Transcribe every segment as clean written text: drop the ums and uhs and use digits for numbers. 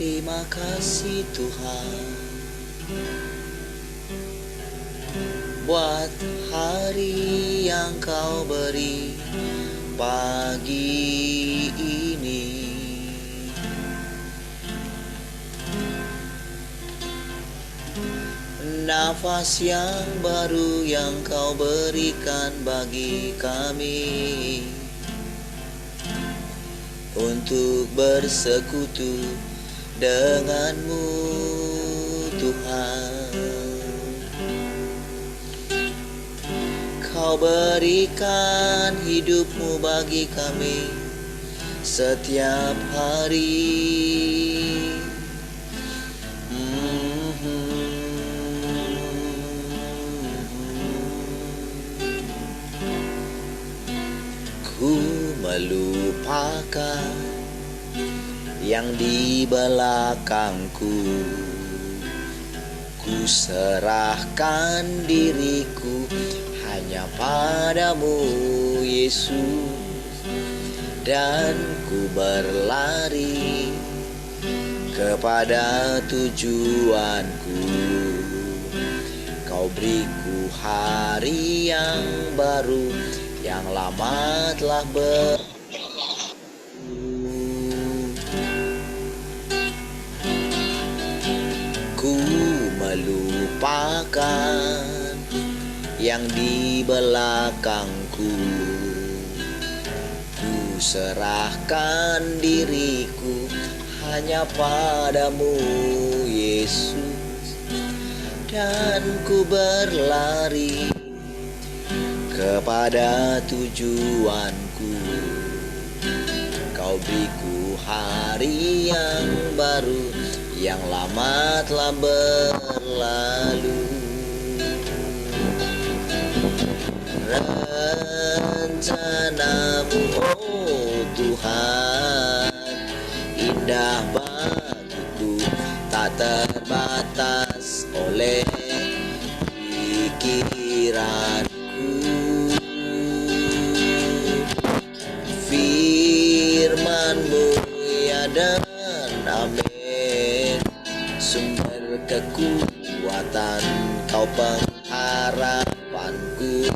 Terima kasih Tuhan buat hari yang Kau beri pagi ini. Nafas yang baru yang Kau berikan bagi kami untuk bersekutu dengan-Mu Tuhan. Kau berikan hidup-Mu bagi kami setiap hari. Ku melupakan yang di belakangku, ku serahkan diriku hanya padamu Yesus, dan ku berlari kepada tujuanku. Kau beriku hari yang baru, yang lama telah berlalu. Ku melupakan yang di belakangku, ku serahkan diriku hanya padamu Yesus, dan ku berlari kepada tujuanku. Kau beriku hari yang baru, yang lama telah berlalu. Rencana-Mu, oh Tuhan, indah bagiku, tak terbatas oleh pikiran. Firman-Mu ya dan amin, sumber kekuatan, Kau pengharapanku,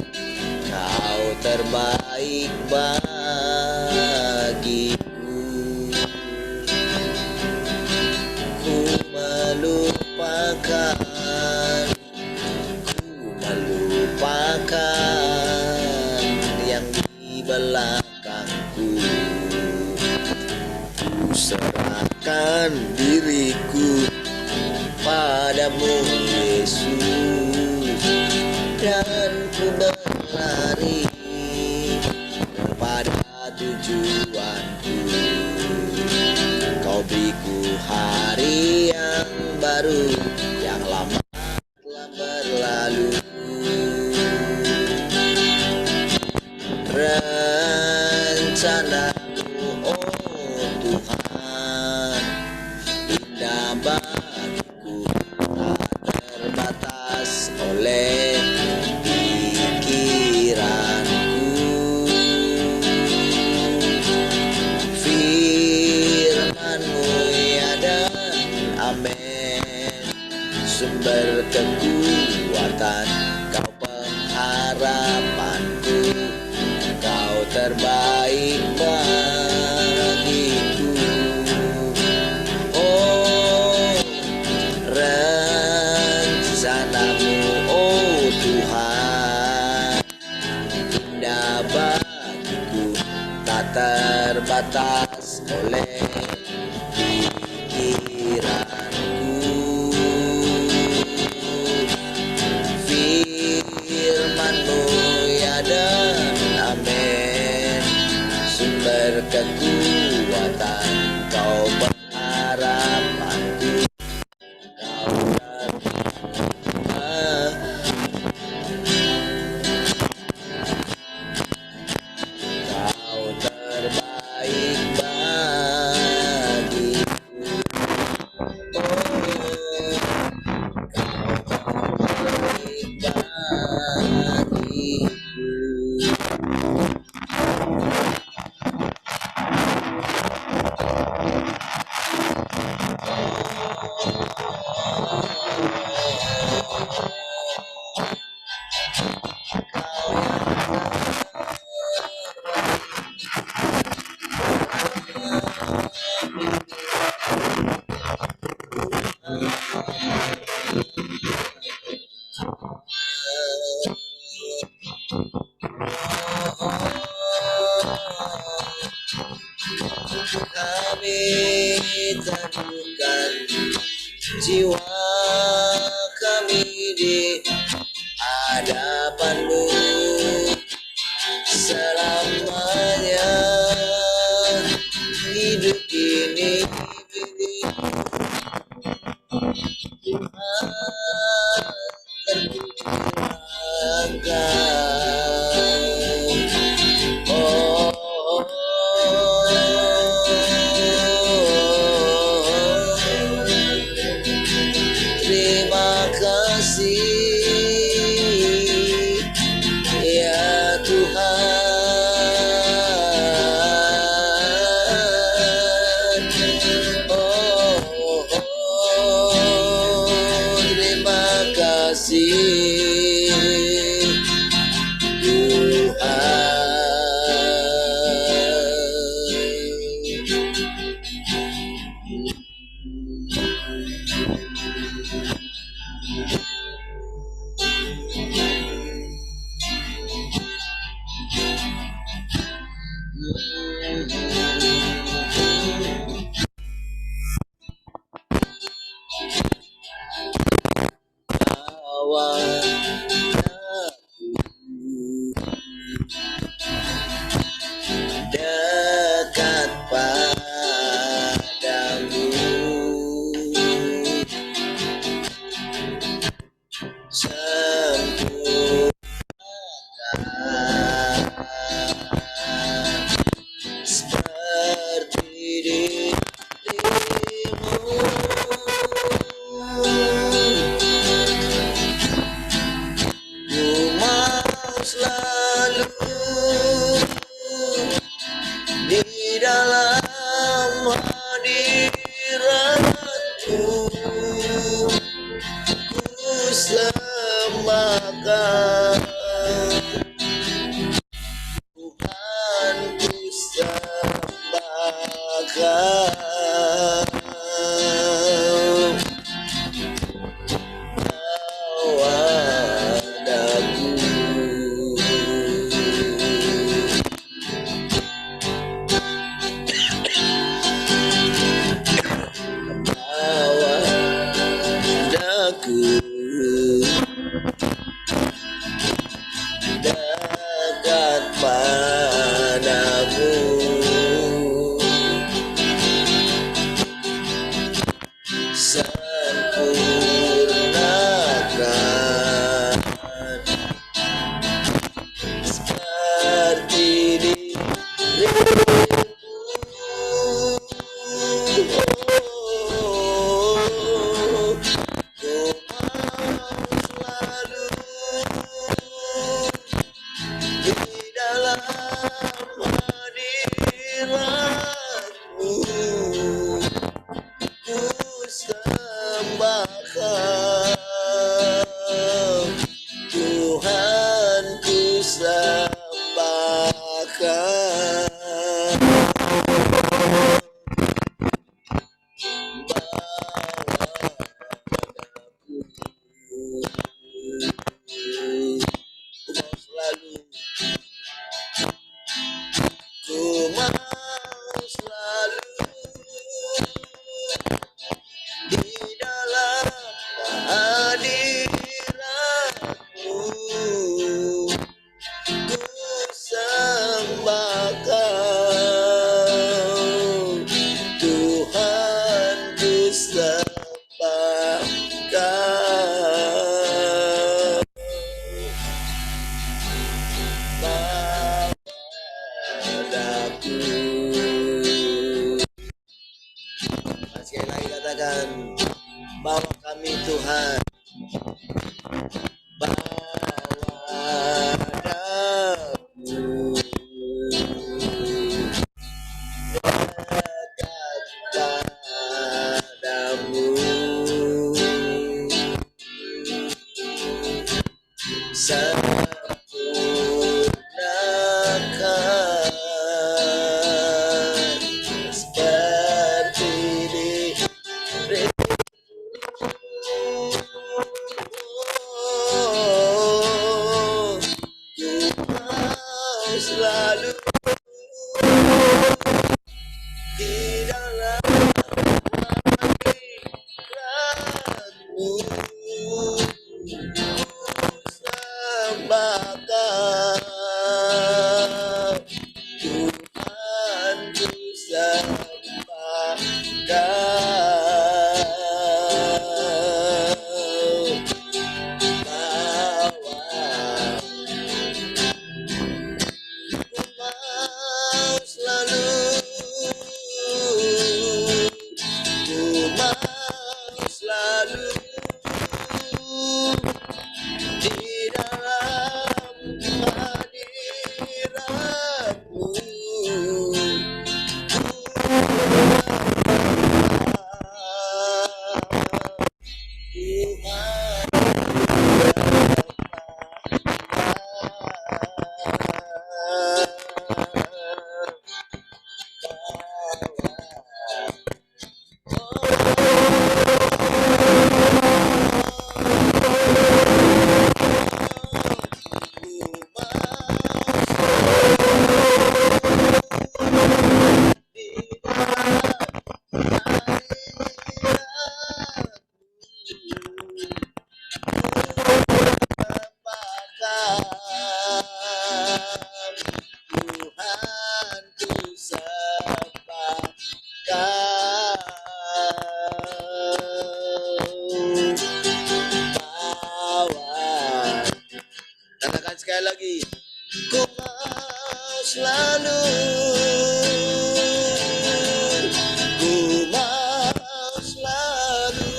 Kau terbaik bagiku. Ku melupakan yang di belakangku, ku serahkan diriku padamu Yesus, dan ku berlari kepada tujuanku. Kau beriku hari yang baru, yang lama telah berlalu. Rencana-Mu, oh Tuhan, indah bagiku, tak terbatas oleh pikiranku. Firman-Mu ya dan amin, sumber kekuatan, Kau pengharapanku, Kau terbaik bagiku. Oh, rencana-Mu, oh Tuhan, indah bagiku, tak terbatas oleh pikiranku. Firman-Mu ya dan amin, sumber kekuatan, Kau pengharapanku, Kau terbaik bagiku. kami teduhkan jiwa kami di hadapan-Mu selamanya. Hidup ini milik Tuhan, terpujilah Engkau. Oh, terima kasih ya Tuhan. Terima kasih Tuhan. Bawa dekat padamu, sempurnakan seperti dirimu. Ku mau selalu di dalam hadirat-Mu, ku sembahkan Tuhan, ku sembahkan padaku. Padaku dekat padamu, sempurnakan seperti dirimu. Ku mau selalu di dalam hadirat-Mu, ku sembahkan Tuhan, ku sembahkan ku mau selalu di dalam hadirat-Mu, ku sembahkan Tuhan, ku sembahkan padaku. Sekali lagi katakan, bawa kami Tuhan, padamu, dekat padamu, sempurnakan seperti dirimu. ku mau selalu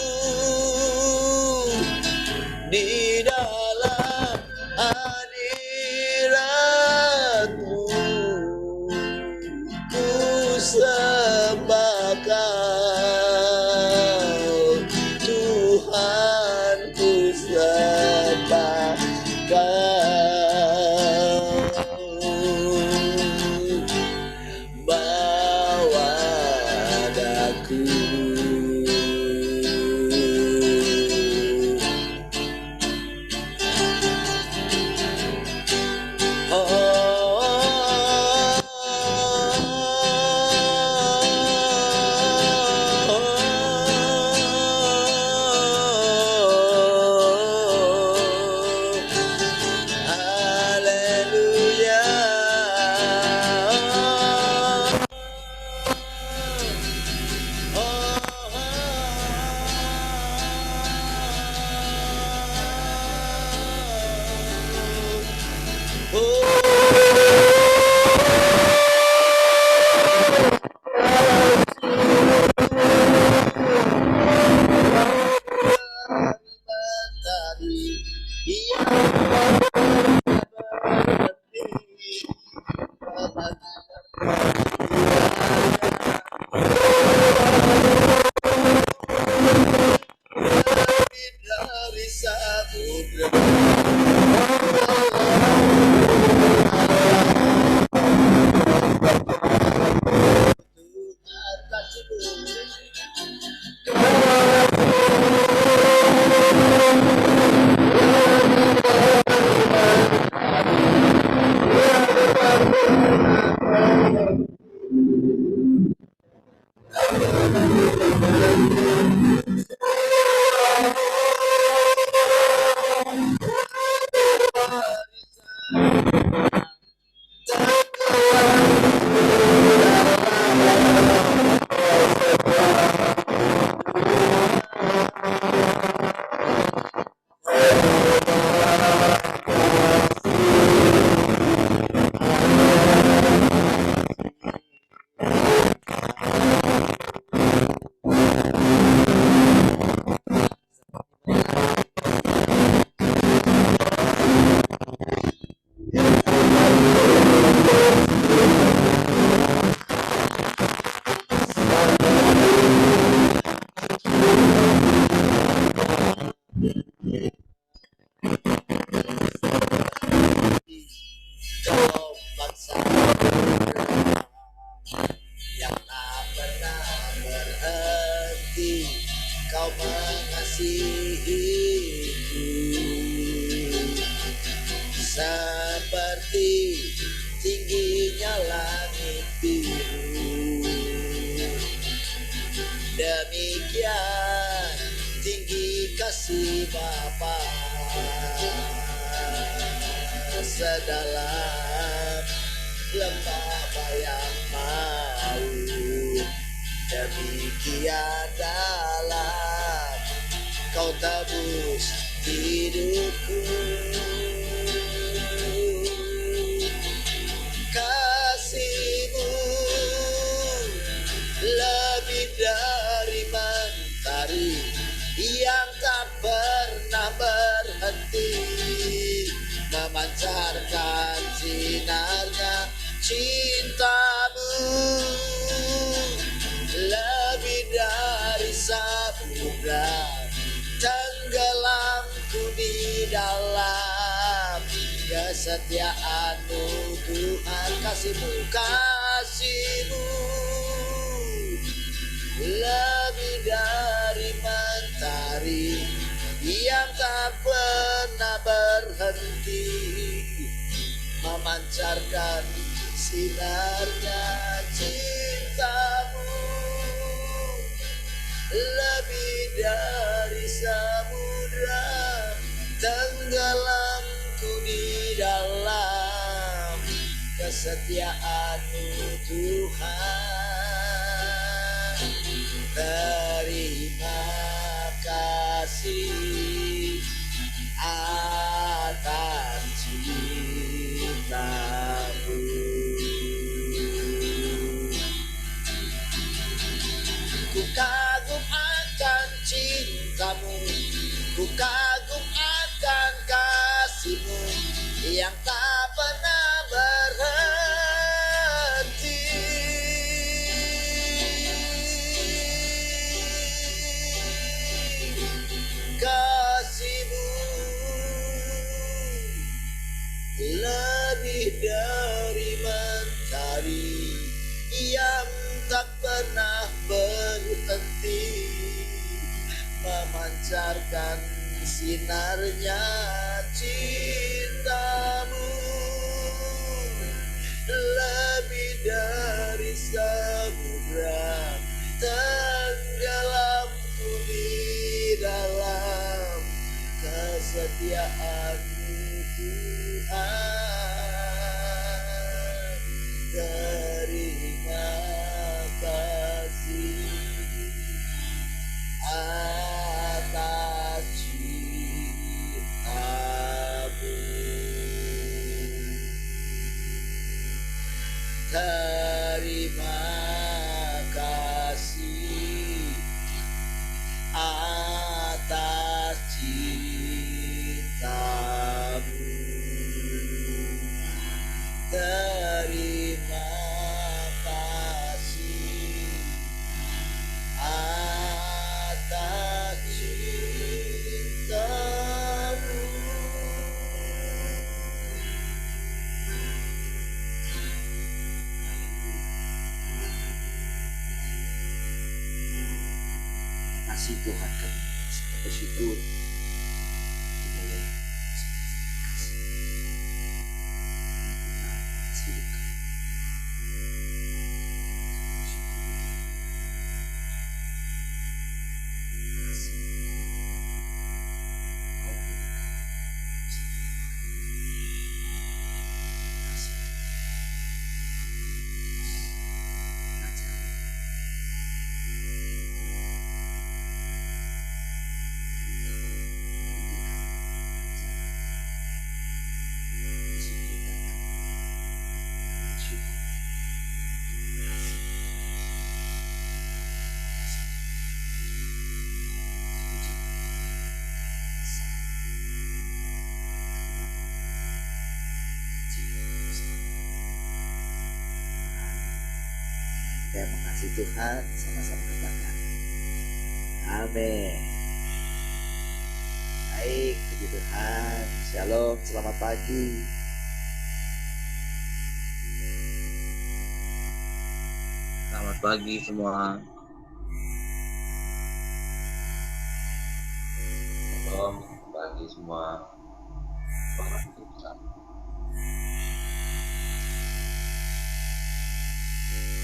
di dalam hadirat-Mu. Ku sembah Kau, Tuhan, ku sembah Kau. Bawa daku dari samudra. Tuhan Kau bangsa yang tak pernah berhenti, Kau mengasihiku seperti tingginya langit biru. Demikian tinggi kasih Bapa, sedalam lembah bayang maut. Demikian dalam Kau tebus hidupku. Kasih-Mu lebih dari mentari yang tak pernah berhenti, memancarkan sinarnya cinta-Mu. Lebih dari samudra, tenggelamku di dalam kesetiaan-Mu. Tuhan, kasih-Mu, kasih-Mu lebih dari mentari yang tak pernah berhenti, memancarkan sinarnya cinta-Mu. Lebih dari samudra, tenggelamku di dalam kesetiaan-Mu. Tuhan, terima kasih atas cinta-Mu. Ku kagum akan cintamu, ku kagum akan kasihmu yang tak pernah berhenti. Kasihmu lebih dari mentari yang tak pernah berhenti memancarkan sinarnya. Cintamu lebih dari samudra, tenggelamku di dalam kesetiaanmu Tuhan. Terima kasih atas cintamu. Terima kasih atas cintamu. Terima kasih atas cintamu. Kasih Tuhan kami bersyukur. Terima kasih Tuhan, sama-sama katakan amin. Baik, puji Tuhan. Shalom, selamat pagi. Selamat pagi semua. Shalom pagi semua.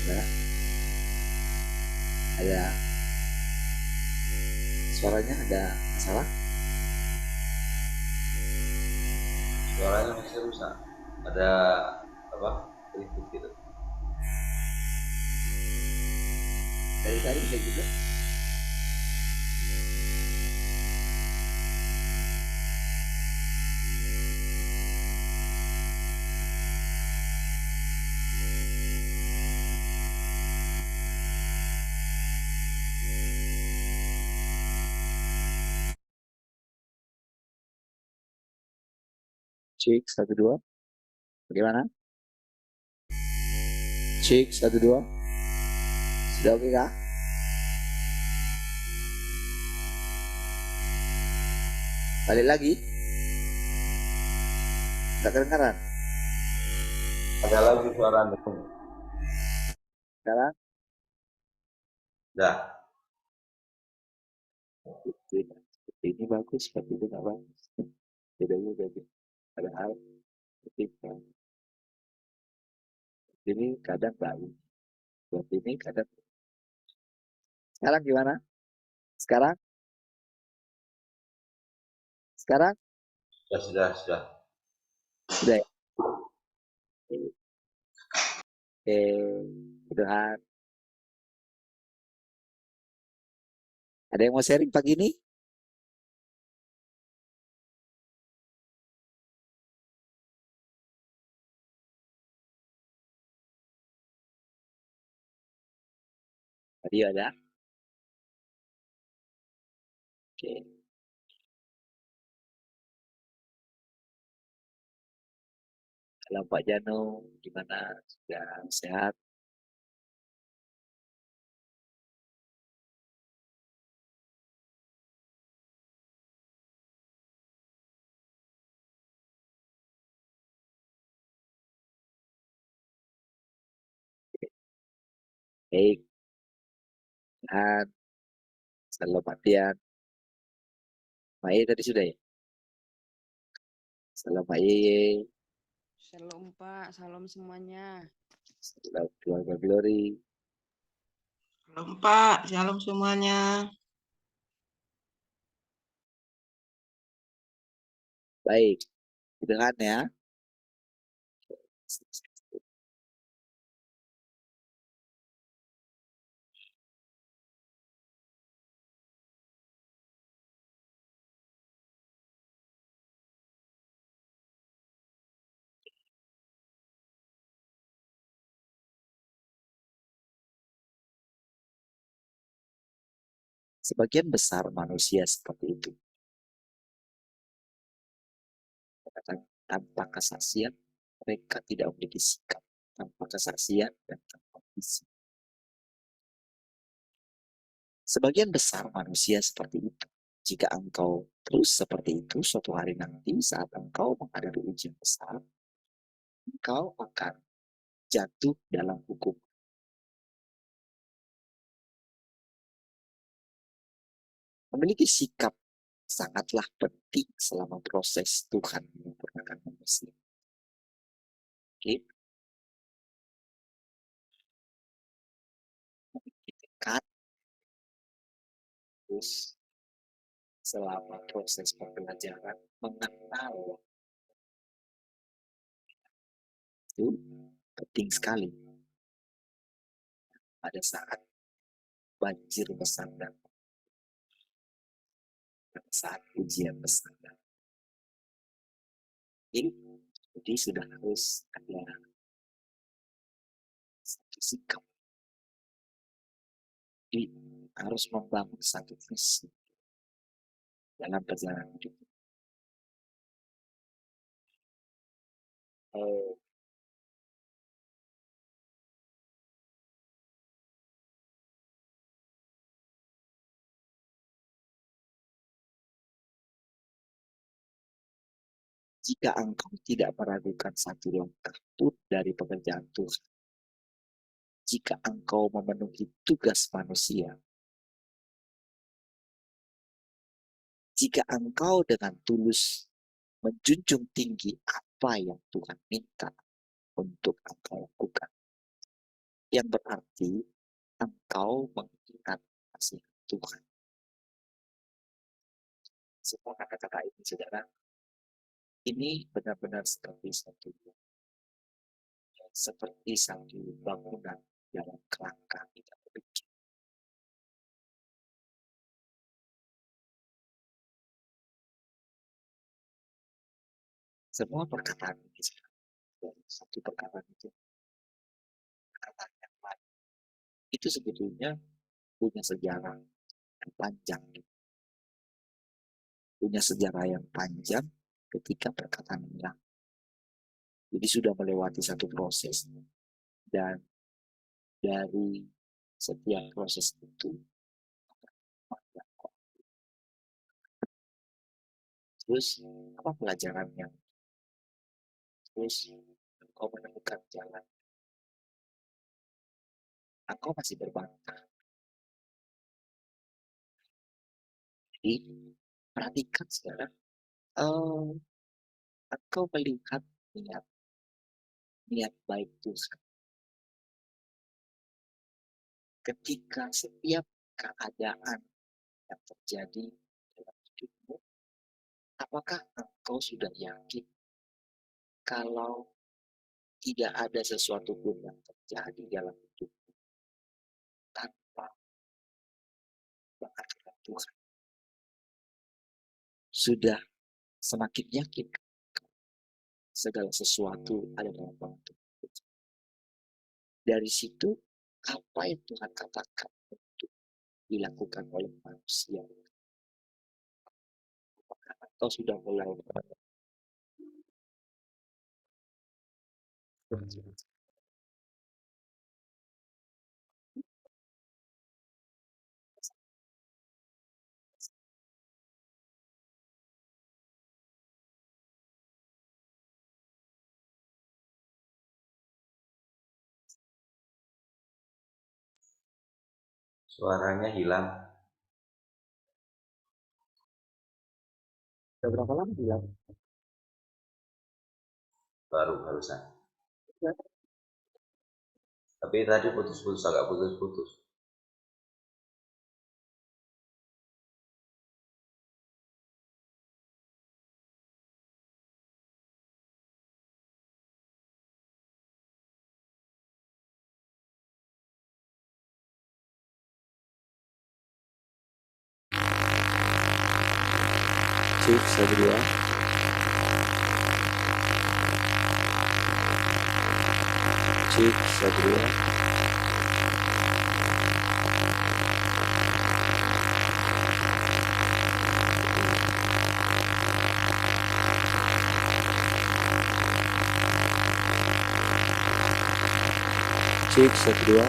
Nah, ada suaranya ada masalah? Suaranya masih rusak. Ada apa? Ribut gitu. Dari tadi saya juga. Cek 1 2. Bagaimana? Cek 1 2. Sudah oke kah? Balik lagi. Tak kedengaran. Ada lagi suara Anda. Sekarang Dah. seperti ini bagus, seperti itu nggak bagus. Beda juga gitu. Padahal ketika ini kadang bagus, seperti ini kadang. Sekarang gimana? Sekarang? Sekarang? Sudah. Sudah ya? Oke, Tuhan. Ada yang mau sharing pagi ini? Tadi ada? Oke. Kalau Pak Jano gimana? Sudah sehat? Baik, sehat. Selamat latihan. Pak Ye tadi sudah ya? Salam Pak Ye. Shalom Pak, salam semuanya. Salam keluarga Glory. Shalom Pak, shalom semuanya. Baik, dengan ya. Sebagian besar manusia seperti itu. Tanpa kesaksian, mereka tidak memiliki sikap. Tanpa kesaksian dan tanpa visi. Sebagian besar manusia seperti itu. Jika engkau terus seperti itu, suatu hari nanti saat engkau menghadapi ujian besar, engkau akan jatuh dalam hukum. Memiliki sikap sangatlah penting selama proses Tuhan menyempurnakan manusia. Oke? Memiliki tekad, terus selama proses pembelajaran mengenal itu penting sekali. Pada saat banjir besar dan pada saat ujian besar dan jadi sudah harus ada satu sikap. Jadi harus membangun satu visi dalam perjalanan hidup. Jika engkau tidak meragukan satu langkah pun dari pekerjaan Tuhan, jika engkau memenuhi tugas manusia, jika engkau dengan tulus menjunjung tinggi apa yang Tuhan minta untuk engkau lakukan, yang berarti engkau mengingat nasihat Tuhan. Semua kata-kata ini, saudara, ini benar-benar seperti satu bangunan dalam kerangka kita berpikir. Semua perkataan ini, satu perkataan itu, perkataan yang lain, itu sebetulnya punya sejarah yang panjang. Punya sejarah yang panjang ketika perkataan hilang. Jadi sudah melewati satu proses. Dan dari setiap proses itu, terus apa pelajarannya? Terus engkau menemukan jalan. Engkau masih berbantah. Jadi perhatikan sekarang, engkau melihat niat baik Tuhan. Ketika setiap keadaan yang terjadi dalam hidupmu, apakah engkau sudah yakin kalau tidak ada sesuatu pun yang terjadi dalam hidupmu tanpa perhatian Tuhan? Sudah semakin yakin segala sesuatu ada dalam waktu. Dari situ, apa yang Tuhan katakan untuk dilakukan oleh manusia atau sudah mulai? Suaranya hilang. Udah berapa lama hilang? Barusan. Ya. Tapi tadi putus-putus, agak putus-putus. Cek, 1, 2. Cek, 1, 2. Cek, 1, 2.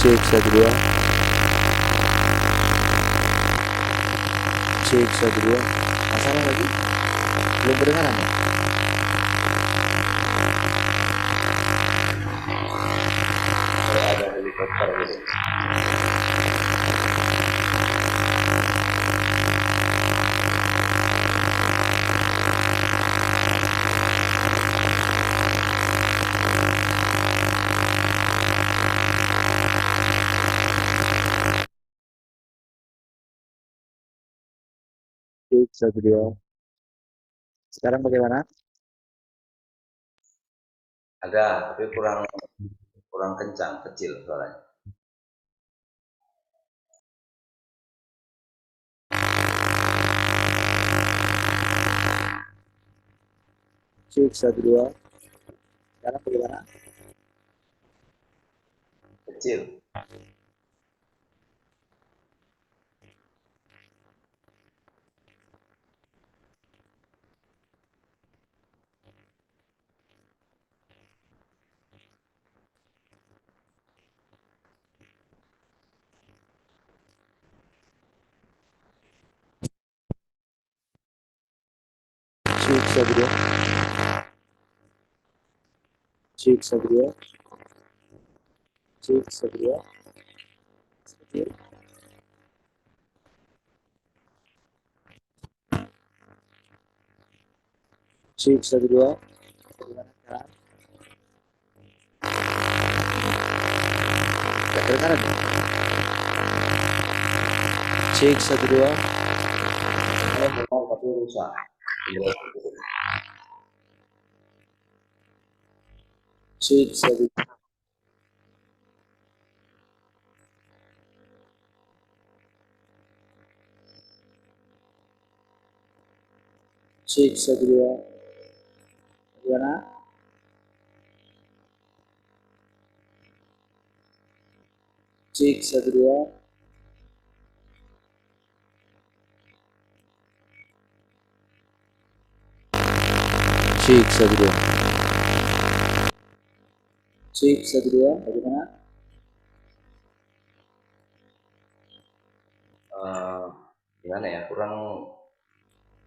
Cek, 1, 2. Cek, 1, 2. Masalah lagi? Belum kedengaran ya? Kayak ada helikopter gitu. Cek, 1, 2. Sekarang bagaimana? Ada, tapi kurang kencang, kecil suaranya. Cek, 1, 2. Sekarang bagaimana? Kecil. Cek, 1, 2. Cek, 1, 2. Cek, 1, 2. Cek. Cek, 1, 2. Bagaimana sekarang? Gak kedengaran ya? Cek, 1, 2. Saya dengar tapi rusak. Cek, 1, 2. Cek, 1, 2. Bagaimana? Cek, 1, 2. Cek, 1, 2. Cek, 1, 2. Bagaimana? Gimana ya,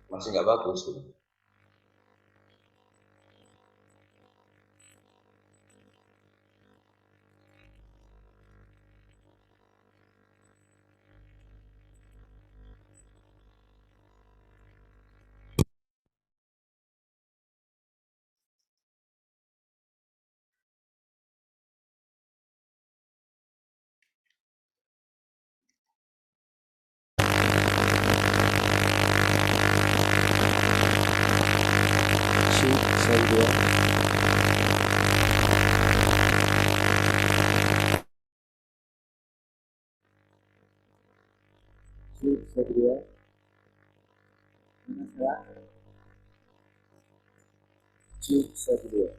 masih nggak bagus gitu. Cek, 1, 2. Cek, 1, 2. Masalah? Cek, 1, 2.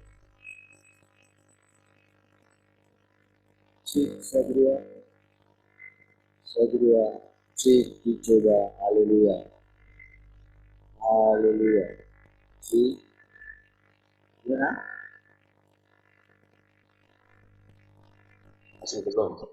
Cik Satria, Satria, cik dicoba, haleluya, haleluya, cik, gimana? Masih belum.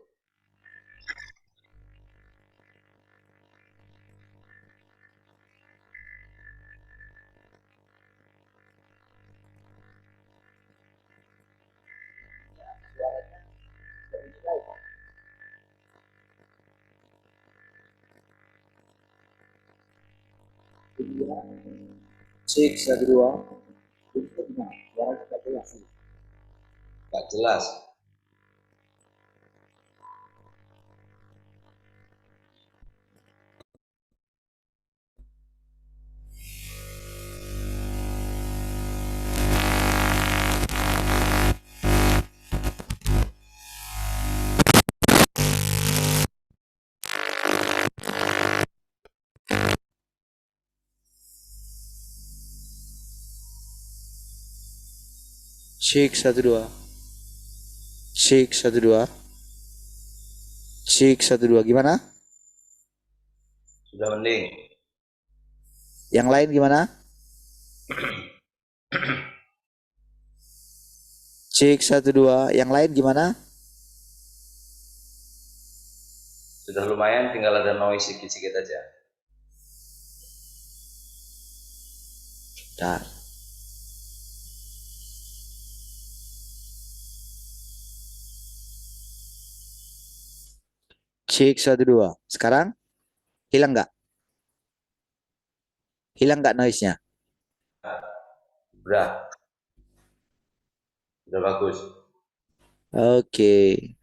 Cik Satria, itu gimana? Suaranya tak jelas. Nggak jelas. Cik 12, cik 12, cik 12, gimana? Sudah mending. Yang lain gimana? Cik 12, yang lain gimana? Sudah lumayan, tinggal ada noise sedikit-sedikit aja. Bentar. Cik 12. Sekarang hilang nggak? Hilang nggak noise-nya? Udah bagus. Oke.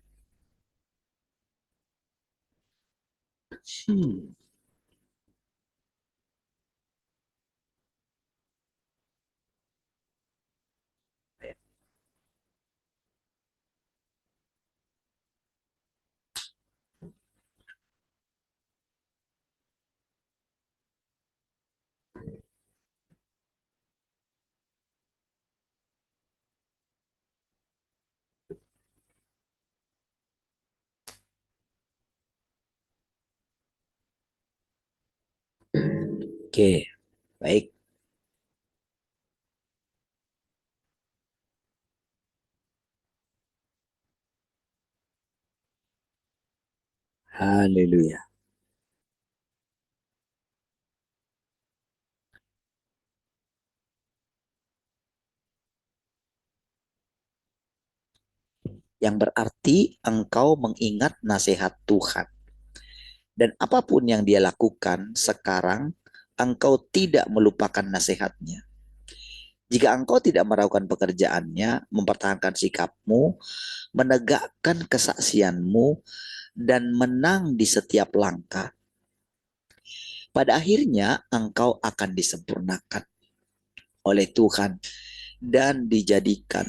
Hmm. Oke, baik. Haleluya. Yang berarti engkau mengingat nasihat Tuhan. Dan apapun yang dia lakukan sekarang, engkau tidak melupakan nasihatnya. Jika engkau tidak meragukan pekerjaannya, mempertahankan sikapmu, menegakkan kesaksianmu, dan menang di setiap langkah, pada akhirnya engkau akan disempurnakan oleh Tuhan dan dijadikan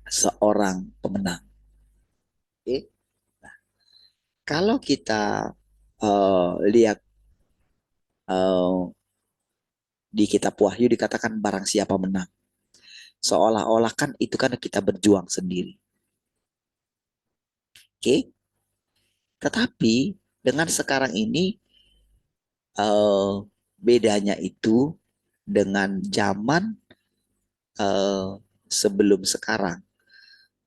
seorang pemenang. Oke? Nah, kalau kita lihat di kitab Wahyu dikatakan barang siapa menang. Seolah-olah kan itu kan kita berjuang sendiri. Oke? Tetapi dengan sekarang ini bedanya itu dengan zaman sebelum sekarang.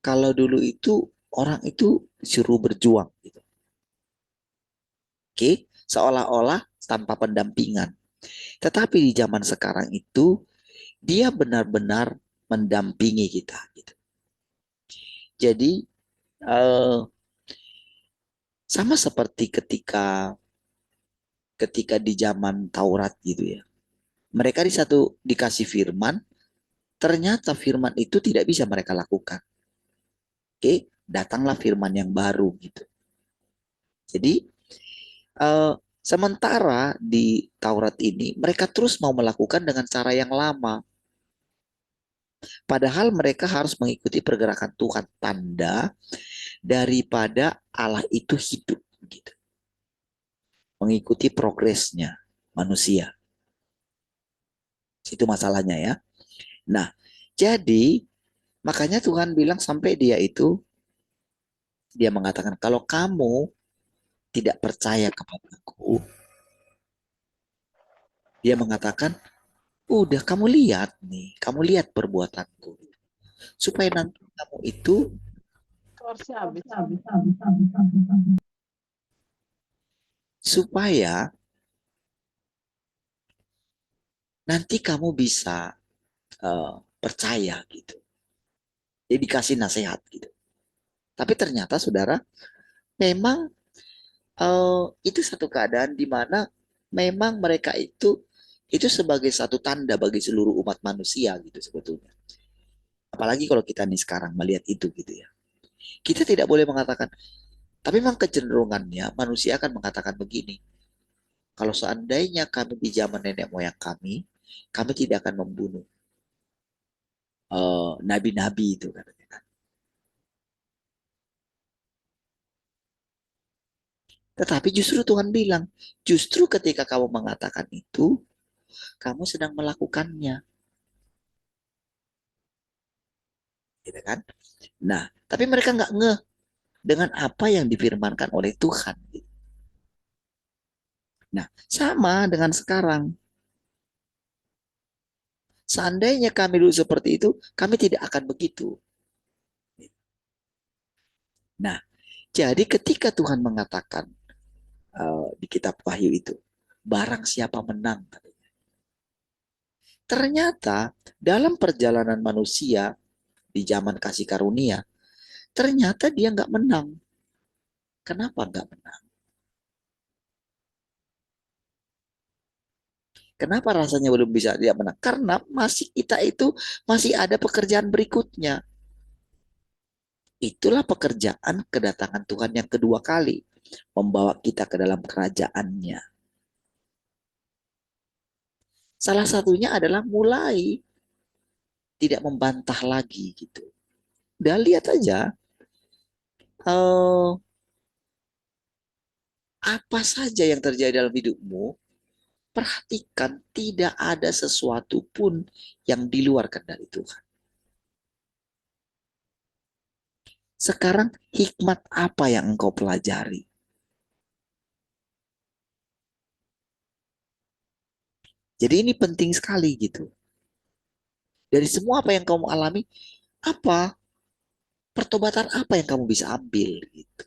Kalau dulu itu orang itu suruh berjuang gitu. Oke, seolah-olah tanpa pendampingan. Tetapi di zaman sekarang itu dia benar-benar mendampingi kita gitu. Jadi sama seperti ketika di zaman Taurat gitu ya. Mereka dikasih firman, ternyata firman itu tidak bisa mereka lakukan. Oke, datanglah firman yang baru gitu. Jadi sementara di Taurat ini mereka terus mau melakukan dengan cara yang lama. Padahal mereka harus mengikuti pergerakan Tuhan, tanda daripada Allah itu hidup gitu. Mengikuti progresnya manusia. Itu masalahnya ya. Nah, jadi makanya Tuhan bilang sampai dia itu Dia mengatakan, kalau kamu tidak percaya kepadaku, dia mengatakan, udah kamu lihat nih, kamu lihat perbuatanku. Supaya nanti kamu itu, Course-nya habis. supaya nanti kamu bisa percaya gitu. Jadi dikasih nasihat gitu. Tapi ternyata saudara, memang itu satu keadaan di mana memang mereka itu sebagai satu tanda bagi seluruh umat manusia gitu sebetulnya. Apalagi kalau kita nih sekarang melihat itu gitu ya. Kita tidak boleh mengatakan, tapi memang kecenderungannya manusia akan mengatakan begini. Kalau seandainya kami di zaman nenek moyang kami tidak akan membunuh nabi-nabi itu katanya. Tetapi justru Tuhan bilang, justru ketika kamu mengatakan itu, kamu sedang melakukannya, gitu kan? Nah, tapi mereka nggak ngeh dengan apa yang difirmankan oleh Tuhan. Nah, sama dengan sekarang. Seandainya kami dulu seperti itu, kami tidak akan begitu. Nah, jadi ketika Tuhan mengatakan di kitab Wahyu itu, barang siapa menang, ternyata dalam perjalanan manusia di zaman kasih karunia, ternyata dia nggak menang. Kenapa nggak menang? Kenapa rasanya belum bisa dia menang? Karena masih kita itu masih ada pekerjaan berikutnya. Itulah pekerjaan kedatangan Tuhan yang kedua kali. Membawa kita ke dalam kerajaannya. Salah satunya adalah mulai tidak membantah lagi gitu. Udah lihat aja uh, apa saja yang terjadi dalam hidupmu. Perhatikan tidak ada sesuatu pun yang di luar kendali Tuhan. Sekarang hikmat apa yang engkau pelajari? Jadi ini penting sekali gitu. Dari semua apa yang kamu alami, apa pertobatan apa yang kamu bisa ambil gitu.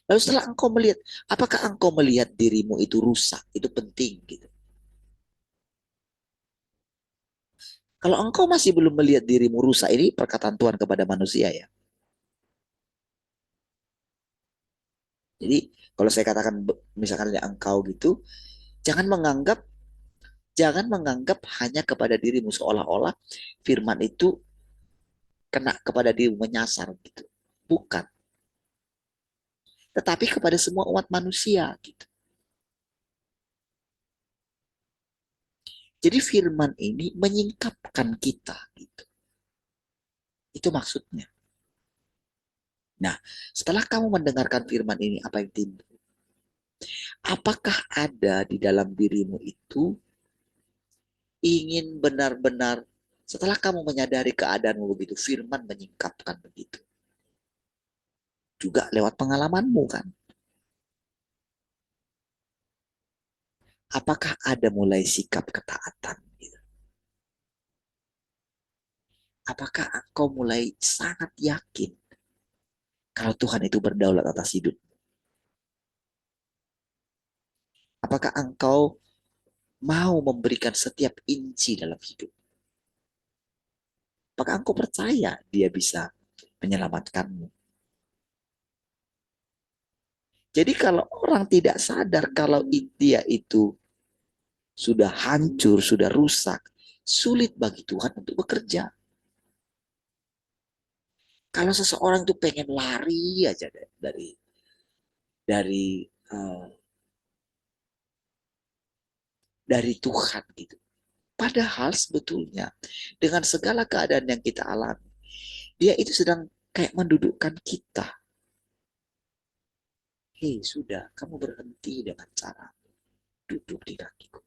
Lalu setelah engkau melihat, apakah engkau melihat dirimu itu rusak? Itu penting gitu. Kalau engkau masih belum melihat dirimu rusak, ini perkataan Tuhan kepada manusia ya. Jadi kalau saya katakan misalkan ya engkau gitu, jangan menganggap jangan menganggap hanya kepada dirimu seolah-olah firman itu kena kepada dirimu menyasar gitu. Bukan, tetapi kepada semua umat manusia gitu. Jadi firman ini menyingkapkan kita gitu. Itu maksudnya. Nah, setelah kamu mendengarkan firman ini, apa yang timbul? Apakah ada di dalam dirimu itu ingin benar-benar setelah kamu menyadari keadaanmu begitu, firman menyingkapkan begitu. Juga lewat pengalamanmu kan. Apakah ada mulai sikap ketaatan? Gitu? Apakah engkau mulai sangat yakin kalau Tuhan itu berdaulat atas hidup? Apakah engkau mau memberikan setiap inci dalam hidup? Apakah engkau percaya dia bisa menyelamatkanmu? Jadi kalau orang tidak sadar kalau dia itu sudah hancur, sudah rusak, sulit bagi Tuhan untuk bekerja. Kalau seseorang itu pengen lari aja dari uh, dari Tuhan gitu. Padahal sebetulnya dengan segala keadaan yang kita alami, dia itu sedang kayak mendudukkan kita. Hei, sudah, kamu berhenti dengan cara duduk di kakiku.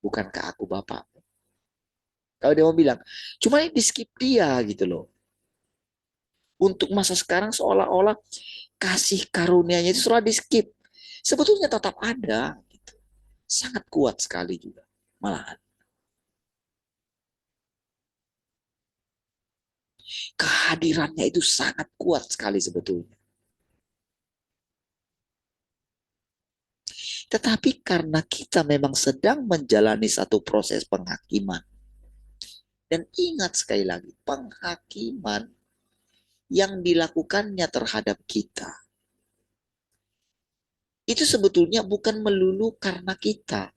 Bukankah aku Bapakmu? Kalau dia mau bilang, cuma di skip dia gitu loh. Untuk masa sekarang seolah-olah kasih karunia-Nya itu seolah di skip. Sebetulnya tetap ada. Gitu. Sangat kuat sekali juga. Malahan. Kehadirannya itu sangat kuat sekali sebetulnya. Tetapi karena kita memang sedang menjalani satu proses penghakiman. Dan ingat sekali lagi, penghakiman yang dilakukannya terhadap kita. Itu sebetulnya bukan melulu karena kita.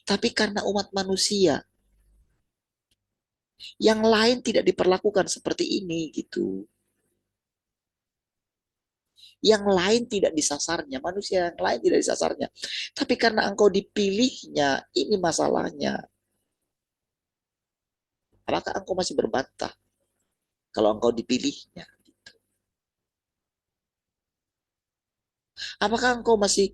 Tapi karena umat manusia. Yang lain tidak diperlakukan seperti ini gitu. Yang lain tidak disasarnya, manusia yang lain tidak disasarnya. Tapi karena engkau dipilihnya, ini masalahnya. Apakah engkau masih berbantah kalau engkau dipilihnya? Apakah engkau masih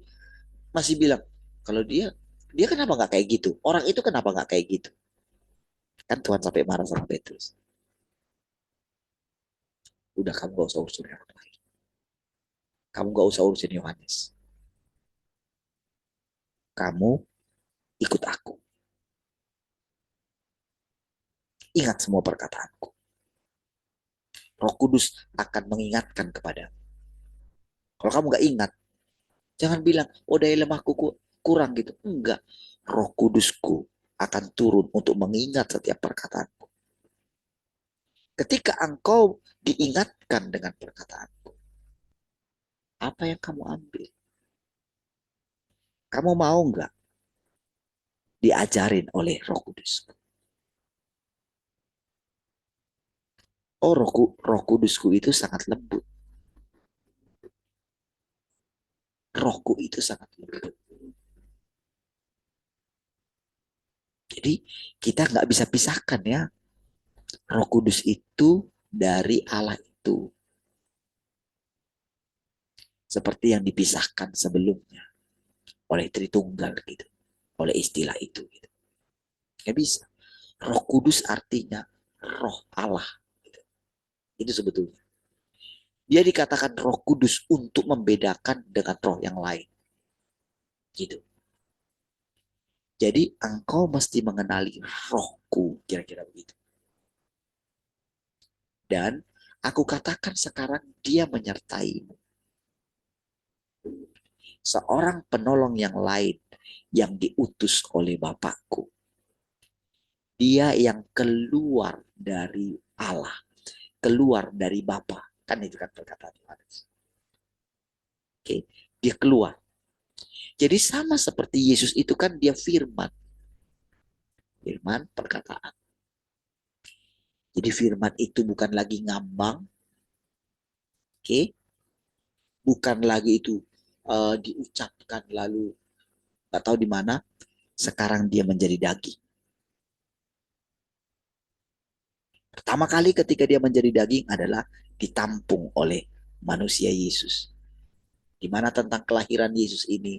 masih bilang kalau dia kenapa nggak kayak gitu? Orang itu kenapa nggak kayak gitu? Kan Tuhan sampai marah sama Petrus. Udah kamu gak usah urusin orang lain. Kamu gak usah urusin Yohanes. Kamu ikut aku. Ingat semua perkataanku. Roh Kudus akan mengingatkan kepadamu. Kalau kamu gak ingat, jangan bilang, oh daya lemahku kurang gitu. Enggak. Roh Kudusku akan turun untuk mengingat setiap perkataanku. Ketika engkau diingatkan dengan perkataanku, apa yang kamu ambil? Kamu mau nggak diajarin oleh Roh Kudus? Oh, Roh Kudusku itu sangat lembut. Rohku itu sangat lembut. Jadi kita nggak bisa pisahkan ya. Roh Kudus itu dari Allah itu. Seperti yang dipisahkan sebelumnya oleh Tritunggal gitu. Oleh istilah itu gitu. Nggak bisa. Roh Kudus artinya roh Allah. Gitu. Itu sebetulnya. Dia dikatakan Roh Kudus untuk membedakan dengan roh yang lain. Gitu. Jadi engkau mesti mengenali rohku, kira-kira begitu. Dan aku katakan sekarang dia menyertaimu. Seorang penolong yang lain yang diutus oleh Bapakku. Dia yang keluar dari Allah, keluar dari Bapa. Kan itu kan perkataan Yohanes. Oke, dia keluar. Jadi sama seperti Yesus itu kan dia firman. Firman perkataan. Jadi firman itu bukan lagi ngambang. Oke. Bukan lagi itu diucapkan lalu nggak tahu di mana. Sekarang dia menjadi daging. Pertama kali ketika dia menjadi daging adalah ditampung oleh manusia Yesus. Di mana tentang kelahiran Yesus ini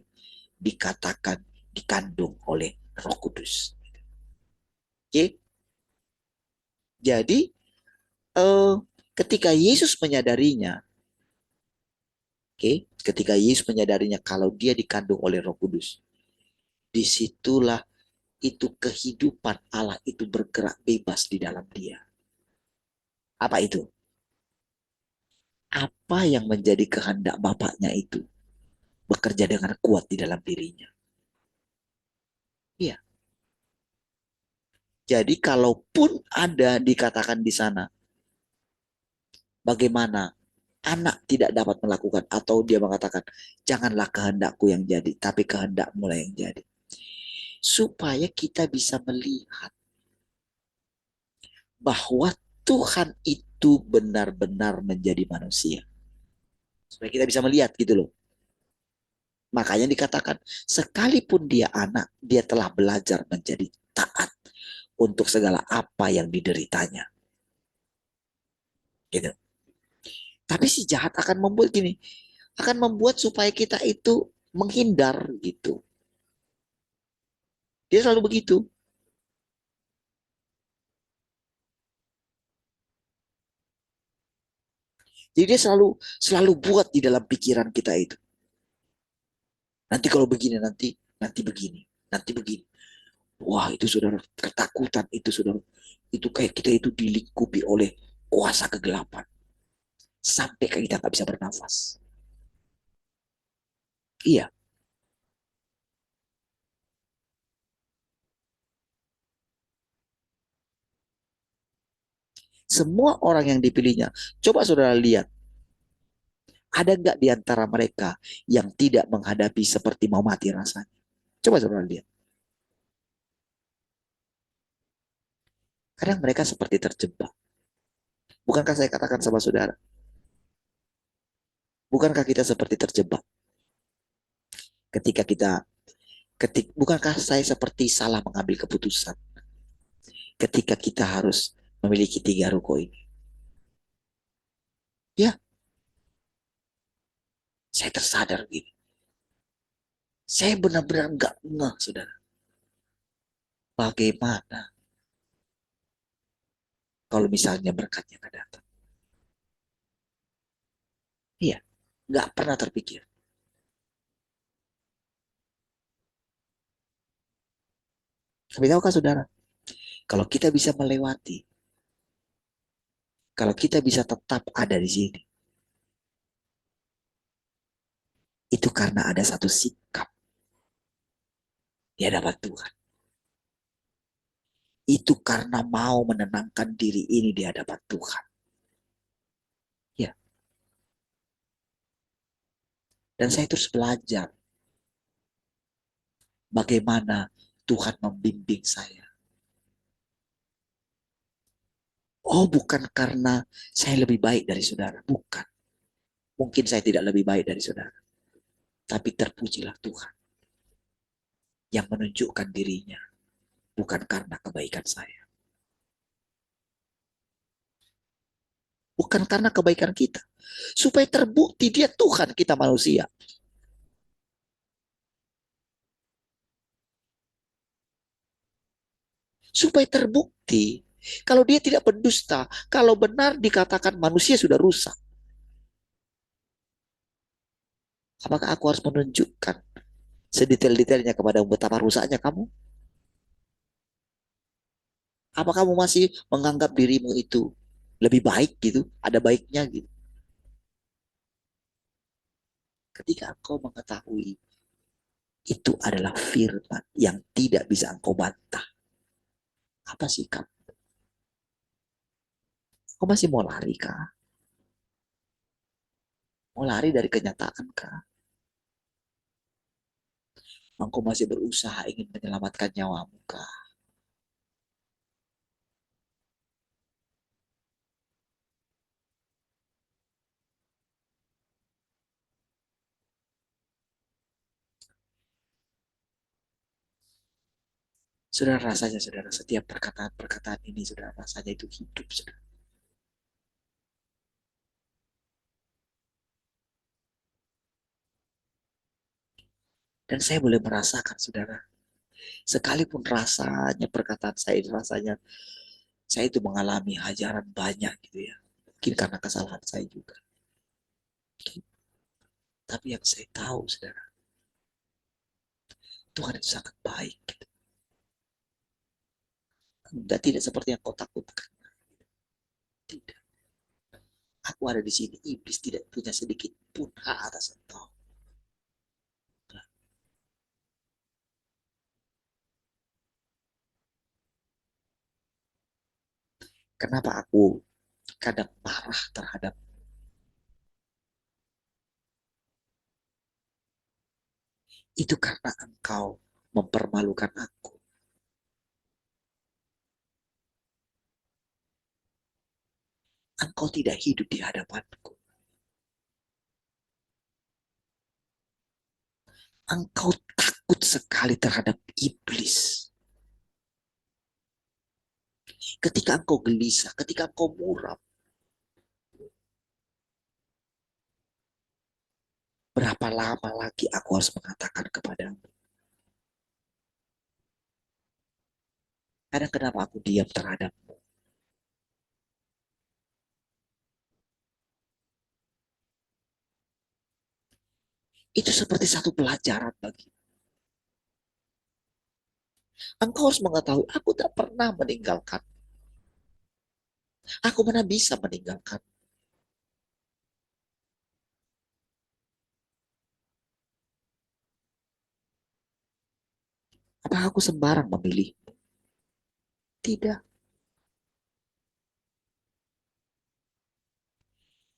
dikatakan dikandung oleh Roh Kudus. Oke. Jadi ketika Yesus menyadarinya, ketika Yesus menyadarinya kalau dia dikandung oleh Roh Kudus, disitulah itu kehidupan Allah itu bergerak bebas di dalam dia. Apa itu? Apa yang menjadi kehendak Bapaknya itu bekerja dengan kuat di dalam dirinya. Iya. Jadi kalaupun ada dikatakan di sana, bagaimana anak tidak dapat melakukan atau dia mengatakan, janganlah kehendakku yang jadi, tapi kehendakmu lah yang jadi. Supaya kita bisa melihat bahwa Tuhan itu benar-benar menjadi manusia. Supaya kita bisa melihat gitu loh. Makanya dikatakan, sekalipun dia anak, dia telah belajar menjadi taat untuk segala apa yang dideritanya. Gitu. Tapi si jahat akan membuat gini, akan membuat supaya kita itu menghindar gitu. Dia selalu begitu. Jadi dia selalu buat di dalam pikiran kita itu. Nanti kalau begini, nanti begini, nanti begini. Wah, itu saudara, ketakutan itu saudara. Itu kayak kita itu dilingkupi oleh kuasa kegelapan. Sampai kayak kita nggak bisa bernafas. Iya, semua orang yang dipilihnya. Coba saudara lihat, ada nggak di antara mereka yang tidak menghadapi seperti mau mati rasanya? Coba saudara lihat. Kadang mereka seperti terjebak. Bukankah saya katakan sama saudara? Bukankah kita seperti terjebak ketika bukankah saya seperti salah mengambil keputusan ketika kita harus memiliki 3 ruko ini? Ya, saya tersadar gini. Saya benar-benar nggak ngeh, saudara. Bagaimana kalau misalnya berkatnya nggak datang? Iya, nggak pernah terpikir. Tapi tahukah saudara, kalau kita bisa melewati, kalau kita bisa tetap ada di sini, itu karena ada satu sikap di hadapan Tuhan. Itu karena mau menenangkan diri ini di hadapan Tuhan. Ya, dan saya terus belajar bagaimana Tuhan membimbing saya. Oh, bukan karena saya lebih baik dari saudara. Bukan. Mungkin saya tidak lebih baik dari saudara. Tapi terpujilah Tuhan yang menunjukkan dirinya. Bukan karena kebaikan saya. Bukan karena kebaikan kita. Supaya terbukti dia Tuhan, kita manusia. Supaya terbukti kalau dia tidak pendusta, kalau benar dikatakan manusia sudah rusak. Apakah aku harus menunjukkan sedetail-detailnya kepada betapa rusaknya kamu? Apa kamu masih menganggap dirimu itu lebih baik gitu? Ada baiknya gitu. Ketika engkau mengetahui itu adalah firman yang tidak bisa engkau bantah. Apa sih kamu? Kau masih mau lari kah? Mau lari dari kenyataan kah? Engkau masih berusaha ingin menyelamatkan nyawamu kah? Saudara rasanya, saudara, setiap perkataan-perkataan ini, saudara rasanya itu hidup, saudara. Dan saya boleh merasakan, saudara, sekalipun rasanya perkataan saya rasanya saya itu mengalami hajaran banyak gitu ya. Mungkin karena kesalahan saya juga. Tapi yang saya tahu, saudara, Tuhan itu sangat baik. Gitu. Enggak, tidak seperti yang kau takutkan. Tidak. Aku ada di sini, iblis tidak punya sedikit pun hak atas engkau. Kenapa aku kadang marah terhadap itu karena engkau mempermalukan aku. Engkau tidak hidup di hadapanku. Engkau takut sekali terhadap iblis. Ketika engkau gelisah, ketika engkau muram, berapa lama lagi aku harus mengatakan kepadamu? Kadang kenapa aku diam terhadapmu? Itu seperti satu pelajaran bagi. Engkau harus mengetahui, aku tak pernah meninggalkan. Aku mana bisa meninggalkan. Apa aku sembarang memilih? Tidak.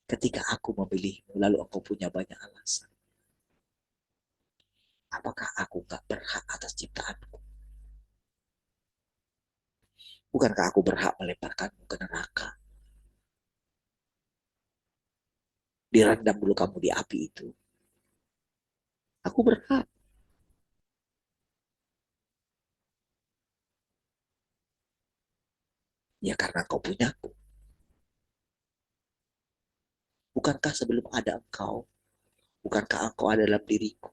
Ketika aku memilihmu, lalu engkau punya banyak alasan. Apakah aku gak berhak atas ciptaanku? Bukankah aku berhak melemparkanmu ke neraka? Direndam dulu kamu di api itu. Aku berhak. Ya karena kau punya aku. Bukankah sebelum ada engkau, bukankah engkau ada dalam diriku?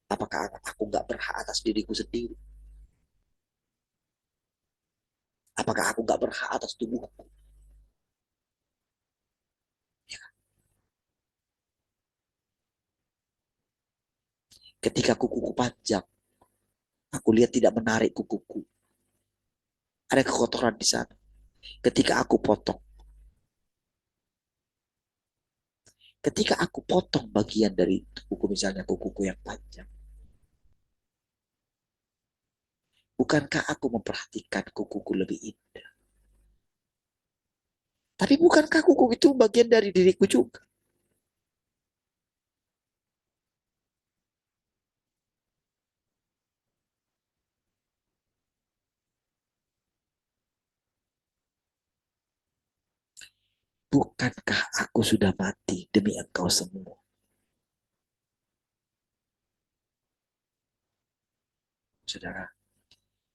Apakah aku gak berhak atas diriku sendiri? Apakah aku gak berhak atas tubuhku? Ya. Ketika kukuku panjang, aku lihat tidak menarik kukuku. Ada kekotoran di sana. Ketika aku potong, ketika aku potong bagian dari kuku, misalnya kukuku yang panjang, bukankah aku memperhatikan kukuku lebih indah? Tapi bukankah kuku itu bagian dari diriku juga? Bukankah aku sudah mati demi engkau semua? Saudara,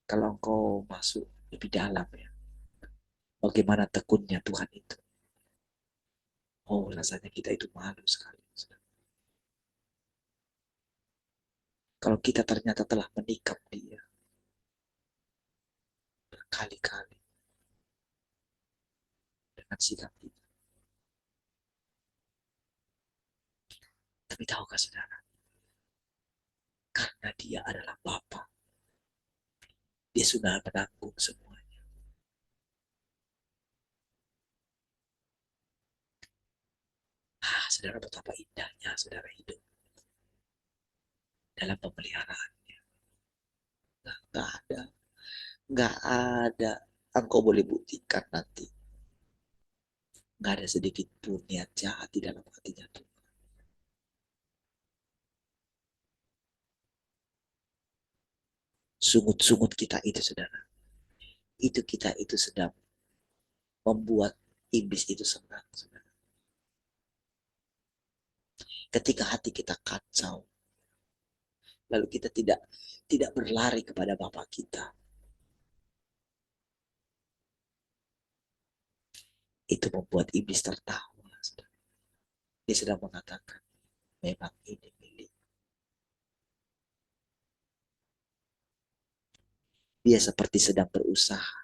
kalau engkau masuk lebih dalam ya, bagaimana tekunnya Tuhan itu? Oh, rasanya kita itu malu sekali. Kalau kita ternyata telah menikam dia berkali-kali dengan sikap kita. Tapi tahukah saudara, karena dia adalah Bapa, dia sudah menanggung semuanya. Saudara, betapa indahnya saudara hidup dalam pemeliharaannya. Nggak ada, nggak ada. Engkau boleh buktikan nanti. Nggak ada sedikit pun niat jahat di dalam hatinya Tuhan. Sungut-sungut kita itu, saudara. Itu kita itu sedang membuat iblis itu senang, saudara. Ketika hati kita kacau, lalu kita tidak berlari kepada Bapa kita, itu membuat iblis tertawa, saudara. Dia sedang mengatakan, memang ini milik. Dia seperti sedang berusaha,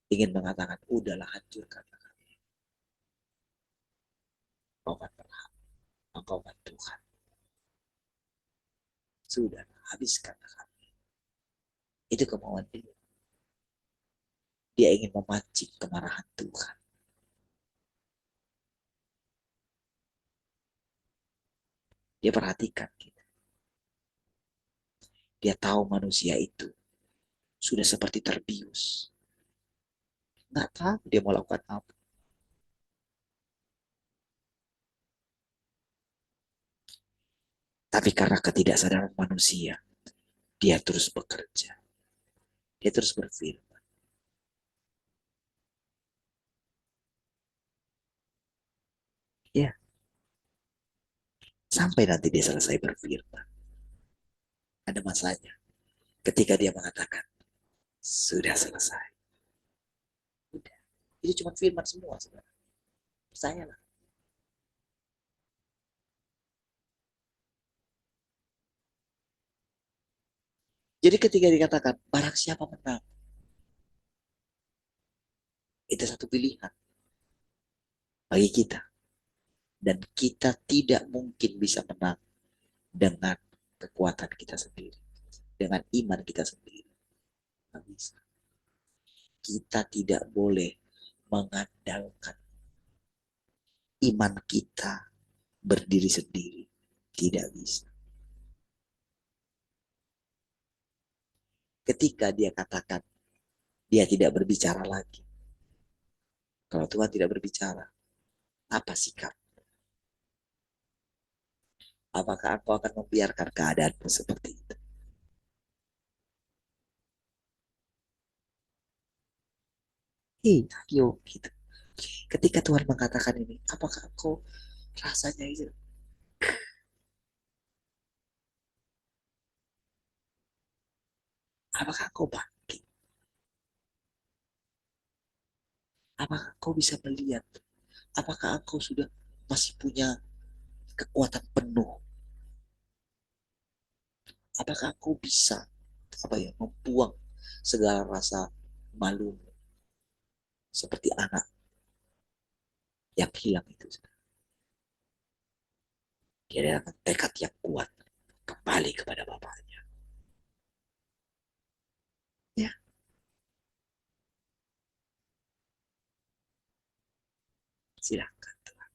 ingin mengatakan, udahlah hancurkanlah kami. Engkau kan berhak, engkau kan Tuhan. Sudah, habiskanlah kami. Itu kemauan dia. Dia ingin memancing kemarahan Tuhan. Dia perhatikan kita. Dia tahu manusia itu sudah seperti terbius. Nggak tahu dia mau lakukan apa. Tapi karena ketidaksadaran manusia, dia terus bekerja. Dia terus berfirman. Ya, sampai nanti dia selesai berfirman. Ada masanya. Ketika dia mengatakan, sudah selesai. Udah. Itu cuma firman semua, saudara. Percayalah. Jadi ketika dikatakan, barang siapa menang, itu satu pilihan bagi kita. Dan kita tidak mungkin bisa menang dengan kekuatan kita sendiri, dengan iman kita sendiri. Nggak bisa. Kita tidak boleh mengandalkan iman kita berdiri sendiri. Tidak bisa. Ketika dia katakan dia tidak berbicara lagi. Kalau Tuhan tidak berbicara, apa sikap? Apakah engkau akan membiarkan keadaanmu seperti itu? Ayo gitu. Ketika Tuhan mengatakan ini, apakah engkau rasanya itu? Apakah engkau bangkit? Apakah engkau bisa melihat? Apakah engkau sudah masih punya kekuatan penuh? Apakah engkau bisa membuang segala rasa malu seperti anak yang hilang itu? Dia dengan tekad yang kuat kembali kepada bapaknya. Ya, silakan Tuhan.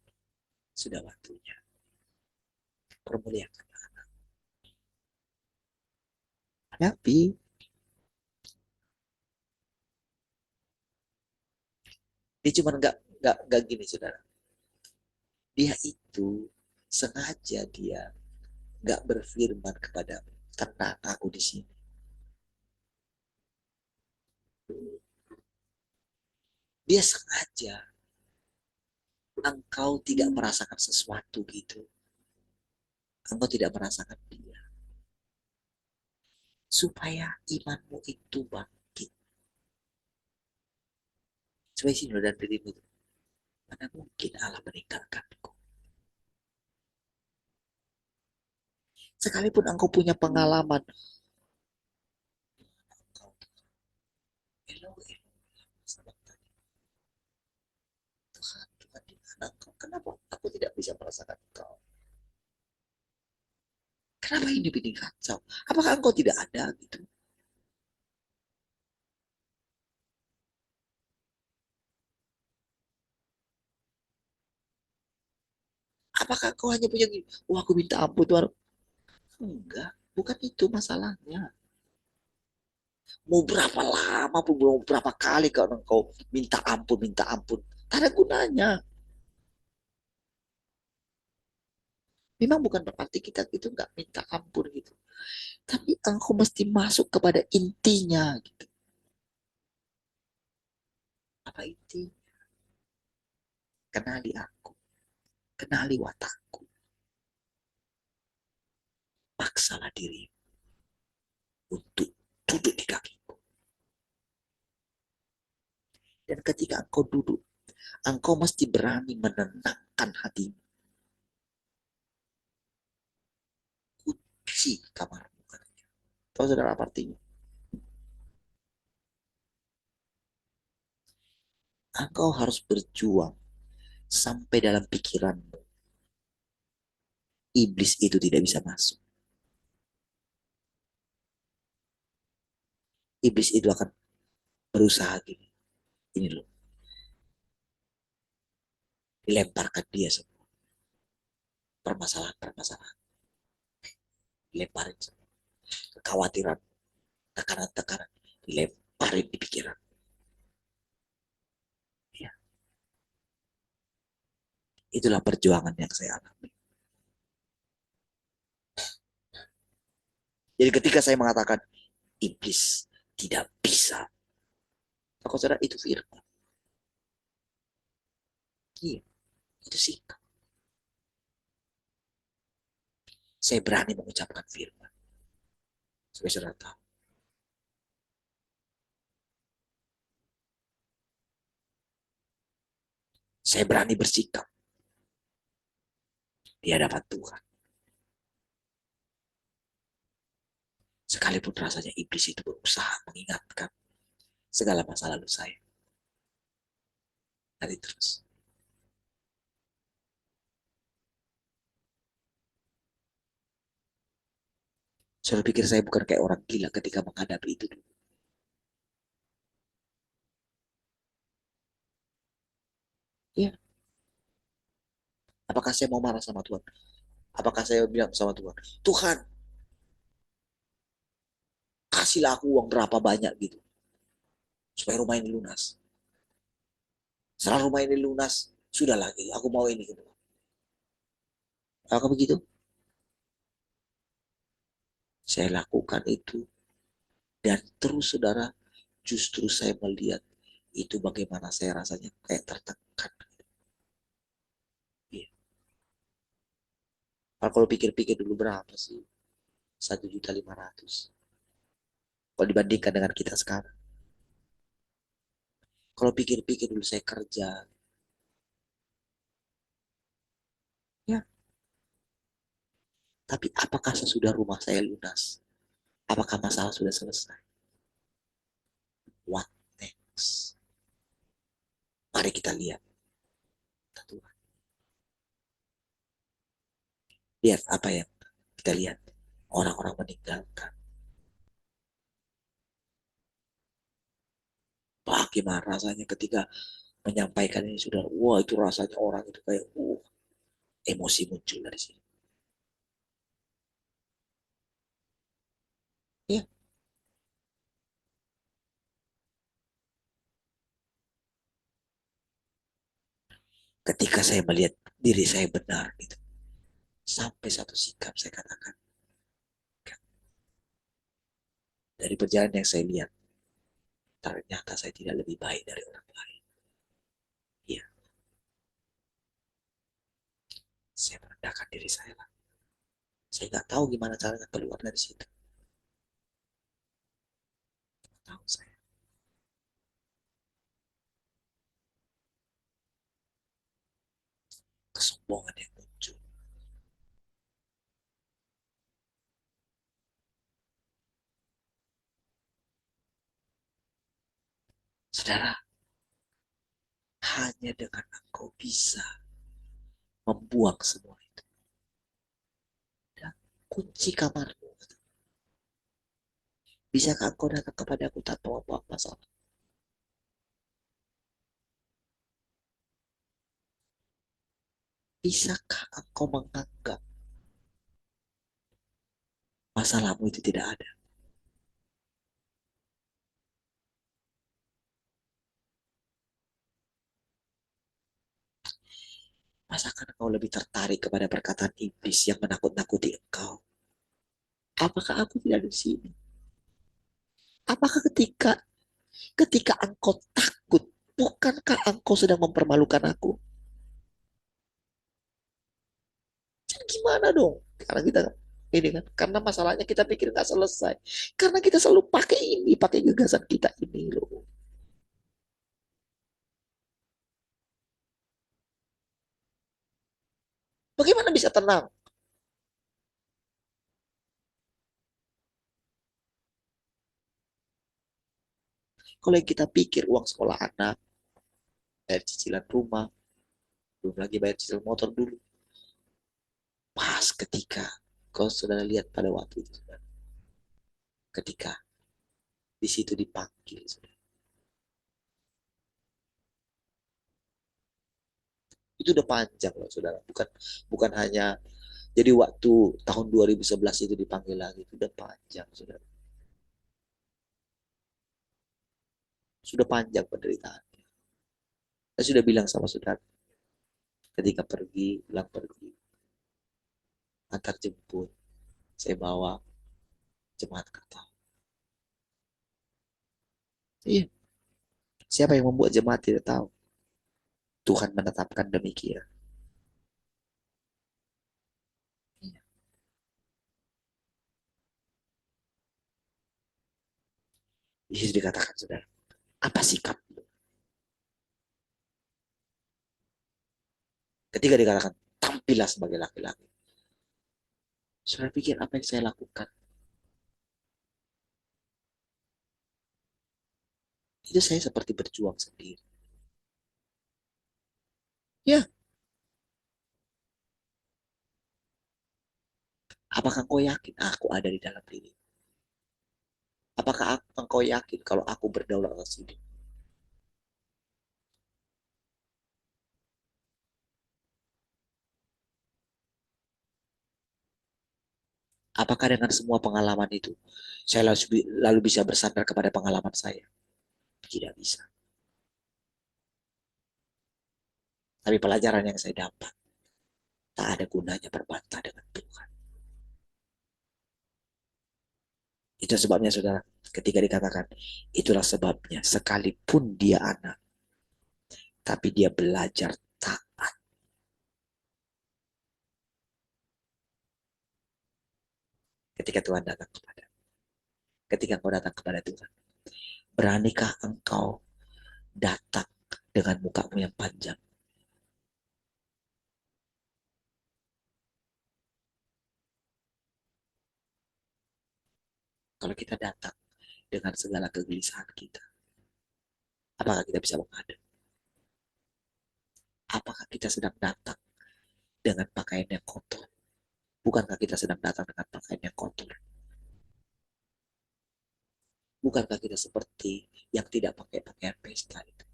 Sudah waktunya. Permuliakan. Tapi dia cuma nggak gini, saudara. Dia itu sengaja dia nggak berfirman kepadamu, tenang aku di sini. Dia sengaja engkau tidak merasakan sesuatu gitu. Engkau tidak merasakan dia. Supaya imanmu itu bangkit. Supaya sini dan dirimu itu. Mana mungkin Allah meninggalkanku. Sekalipun engkau punya pengalaman. Tuhan, Tuhan di mana engkau? Kenapa aku tidak bisa merasakan engkau? Kenapa ini bikin kacau? Apakah engkau tidak ada gitu? Apakah kau hanya punya gini? Wah, aku minta ampun Tuhan. Enggak, bukan itu masalahnya. Mau berapa lama pun, mau berapa kali kalau engkau minta ampun, minta ampun. Tak ada gunanya. Memang bukan berarti kita itu nggak minta ampun gitu. Tapi engkau mesti masuk kepada intinya gitu. Apa inti? Kenali aku. Kenali watakku. Paksalah diri untuk duduk di kakiku. Dan ketika engkau duduk, engkau mesti berani menenangkan hatimu. Kunci kamarmu. Tahu saudara apa artinya? Engkau harus berjuang sampai dalam pikiranmu. Iblis itu tidak bisa masuk. Iblis itu akan berusaha gini. Ini loh. Dilemparkan dia semua. Permasalahan-permasalahan. Dilemparin semua. Kekhawatiran. Tekanan-tekanan. Dilemparin di pikiran. Ya. Itulah perjuangan yang saya alami. Jadi ketika saya mengatakan iblis tidak bisa. Maka saudara itu firman. Iya, itu sikap. Saya berani mengucapkan firman. Supaya saudara tahu. Saya berani bersikap di hadapan Tuhan. Sekalipun rasanya iblis itu berusaha mengingatkan segala masa lalu saya. Nanti terus. Saya pikir saya bukan kayak orang gila ketika menghadapi itu dulu. Ya, apakah saya mau marah sama Tuhan? Apakah saya bilang sama Tuhan, Tuhan, kasihlah aku uang berapa banyak gitu, supaya rumah ini lunas. Setelah rumah ini lunas, sudah lagi, aku mau ini gitu. Apakah begitu? Saya lakukan itu. Dan terus saudara, justru saya melihat itu bagaimana saya rasanya kayak tertekan. Iya. Kalau pikir-pikir dulu berapa sih? 1.500.000. Kalau dibandingkan dengan kita sekarang. Kalau pikir-pikir dulu saya kerja. Ya. Tapi apakah sesudah rumah saya lunas? Apakah masalah sudah selesai? What next? Mari kita lihat. Tuhan. Lihat apa yang kita lihat. Orang-orang meninggalkan. Bagaimana rasanya ketika menyampaikan ini sudah, wah itu rasanya orang itu kayak, emosi muncul dari sini. Ya, ketika saya melihat diri saya benar gitu, sampai satu sikap saya katakan, dari perjalanan yang saya lihat, ternyata saya tidak lebih baik dari orang lain. Iya, saya merendahkan diri saya lah. Saya nggak tahu gimana caranya keluar dari situ. Nggak tahu saya. Kesombongan yang muncul. Saudara, hanya dengan engkau bisa membuang semua itu. Dan kunci kamarmu. Bisakah engkau datang kepada aku tanpa membuang masalah? Bisakah engkau menganggap masalahmu itu tidak ada? Masakan engkau lebih tertarik kepada perkataan iblis yang menakut-nakuti engkau? Apakah aku tidak di sini? Apakah ketika engkau takut, bukankah engkau sedang mempermalukan aku? Jadi gimana dong? Karena kita ini kan, karena masalahnya kita pikir nggak selesai. Karena kita selalu pakai ini, pakai gagasan kita ini loh. Bagaimana bisa tenang? Kalau yang kita pikir uang sekolah anak, bayar cicilan rumah, belum lagi bayar cicilan motor dulu. Pas ketika kau sudah lihat pada waktu itu, ketika di situ dipanggil, itu udah panjang loh saudara. Bukan bukan hanya jadi waktu tahun 2011 itu dipanggil lagi, itu udah panjang saudara. Sudah panjang penderitaan. Saya sudah bilang sama saudara, ketika pergi, pulang pergi, antar jemput, saya bawa jemaat kata. Iya, siapa yang membuat jemaat tidak tahu. Tuhan menetapkan demikian. Iya. Yesus dikatakan saudara, apa sikap? Ketika dikatakan, tampillah sebagai laki-laki. Saudara pikir apa yang saya lakukan? Itu saya seperti berjuang sendiri. Ya, Apakah engkau yakin aku ada di dalam diri? Apakah engkau yakin kalau aku berdaulat atas hidup? Apakah dengan semua pengalaman itu, saya lalu bisa bersandar kepada pengalaman saya? Tidak bisa. Tapi pelajaran yang saya dapat, tak ada gunanya berbantah dengan Tuhan. Itu sebabnya saudara, ketika dikatakan, itulah sebabnya sekalipun dia anak, tapi dia belajar taat. Ketika Tuhan datang kepada, ketika engkau datang kepada Tuhan, beranikah engkau datang dengan mukamu yang panjang? Kalau kita datang dengan segala kegelisahan kita, apakah kita bisa menghadap? Apakah kita sedang datang dengan pakaian yang kotor? Bukankah kita sedang datang dengan pakaian yang kotor? Bukankah kita seperti yang tidak pakai pakaian pesta itu?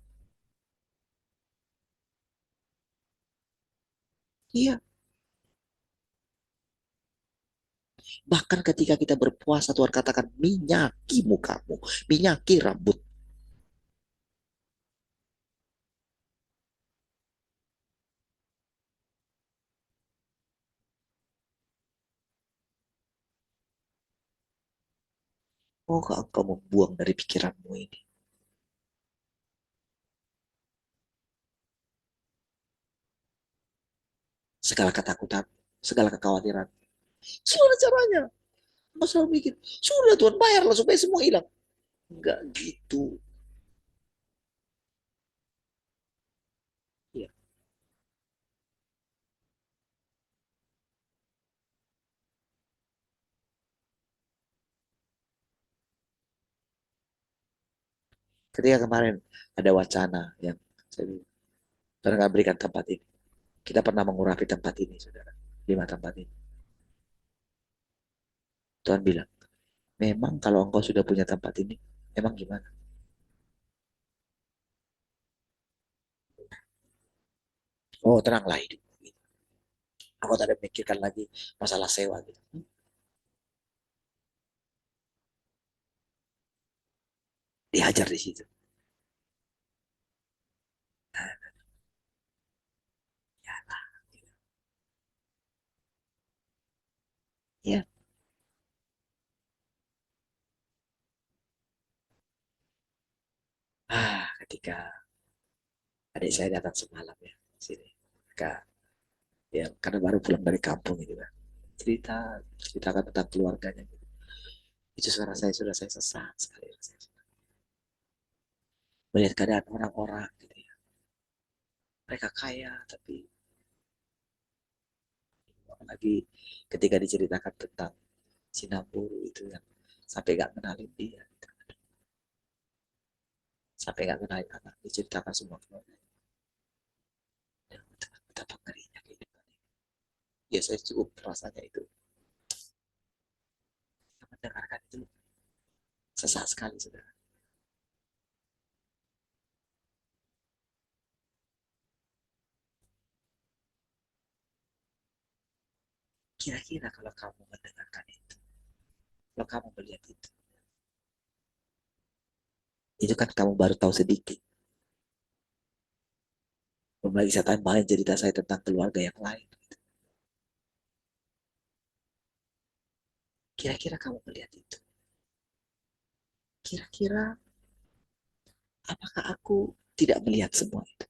Iya, bahkan ketika kita berpuasa Tuhan katakan minyaki mukamu, minyaki rambut. Maukah engkau membuang dari pikiranmu ini segala ketakutan, segala kekhawatiran? Gimana caranya? Engkau selalu mikir, sudah Tuhan bayarlah supaya semua hilang. Enggak gitu. Ya. Ketika kemarin ada wacana yang saya bilang, Tuhan akan berikan tempat ini. Kita pernah mengurapi tempat ini, saudara. 5 tempat ini. Tuhan bilang, memang kalau engkau sudah punya tempat ini, emang gimana? Oh, tenanglah hidup. Aku tak ada memikirkan lagi masalah sewa gitu. Dihajar di situ. Ya, ketika adik saya datang semalam ya sini, Kak, ya karena baru pulang dari kampung gitu kan, cerita ceritakan tentang keluarganya gitu. Itu suara saya sudah saya sesak sekali melihat keadaan orang-orang gitu ya. Mereka kaya tapi apalagi ketika diceritakan tentang Sinamburu itu yang sampai gak kenalin dia gitu. Sampai gak kenalin anak diceritakan semua keluarga. Ya, betapa ngerinya kehidupan ini. Ya saya cukup rasanya itu mendengarkan itu sesak sekali saudara. Kira-kira kalau kamu mendengarkan kalau kamu melihat itu kan kamu baru tahu sedikit. Belum lagi saya tambahin cerita saya tentang keluarga yang lain. Kira-kira kamu melihat itu. Kira-kira apakah aku tidak melihat semua itu?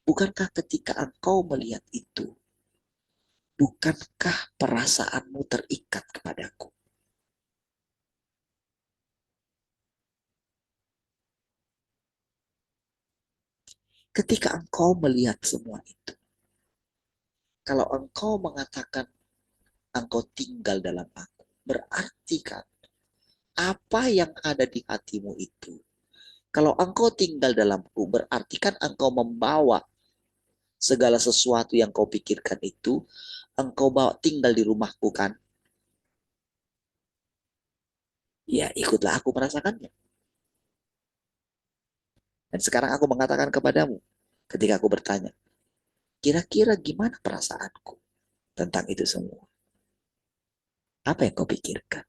Bukankah ketika engkau melihat itu, bukankah perasaanmu terikat kepadaku? Ketika engkau melihat semua itu, kalau engkau mengatakan engkau tinggal dalam aku, berarti kan apa yang ada di hatimu itu. Kalau engkau tinggal dalamku, berarti kan engkau membawa Segala sesuatu yang kau pikirkan itu, engkau bawa tinggal di rumahku kan? Ya, ikutlah aku merasakannya. Dan sekarang aku mengatakan kepadamu, ketika aku bertanya, kira-kira gimana perasaanku tentang itu semua? Apa yang kau pikirkan?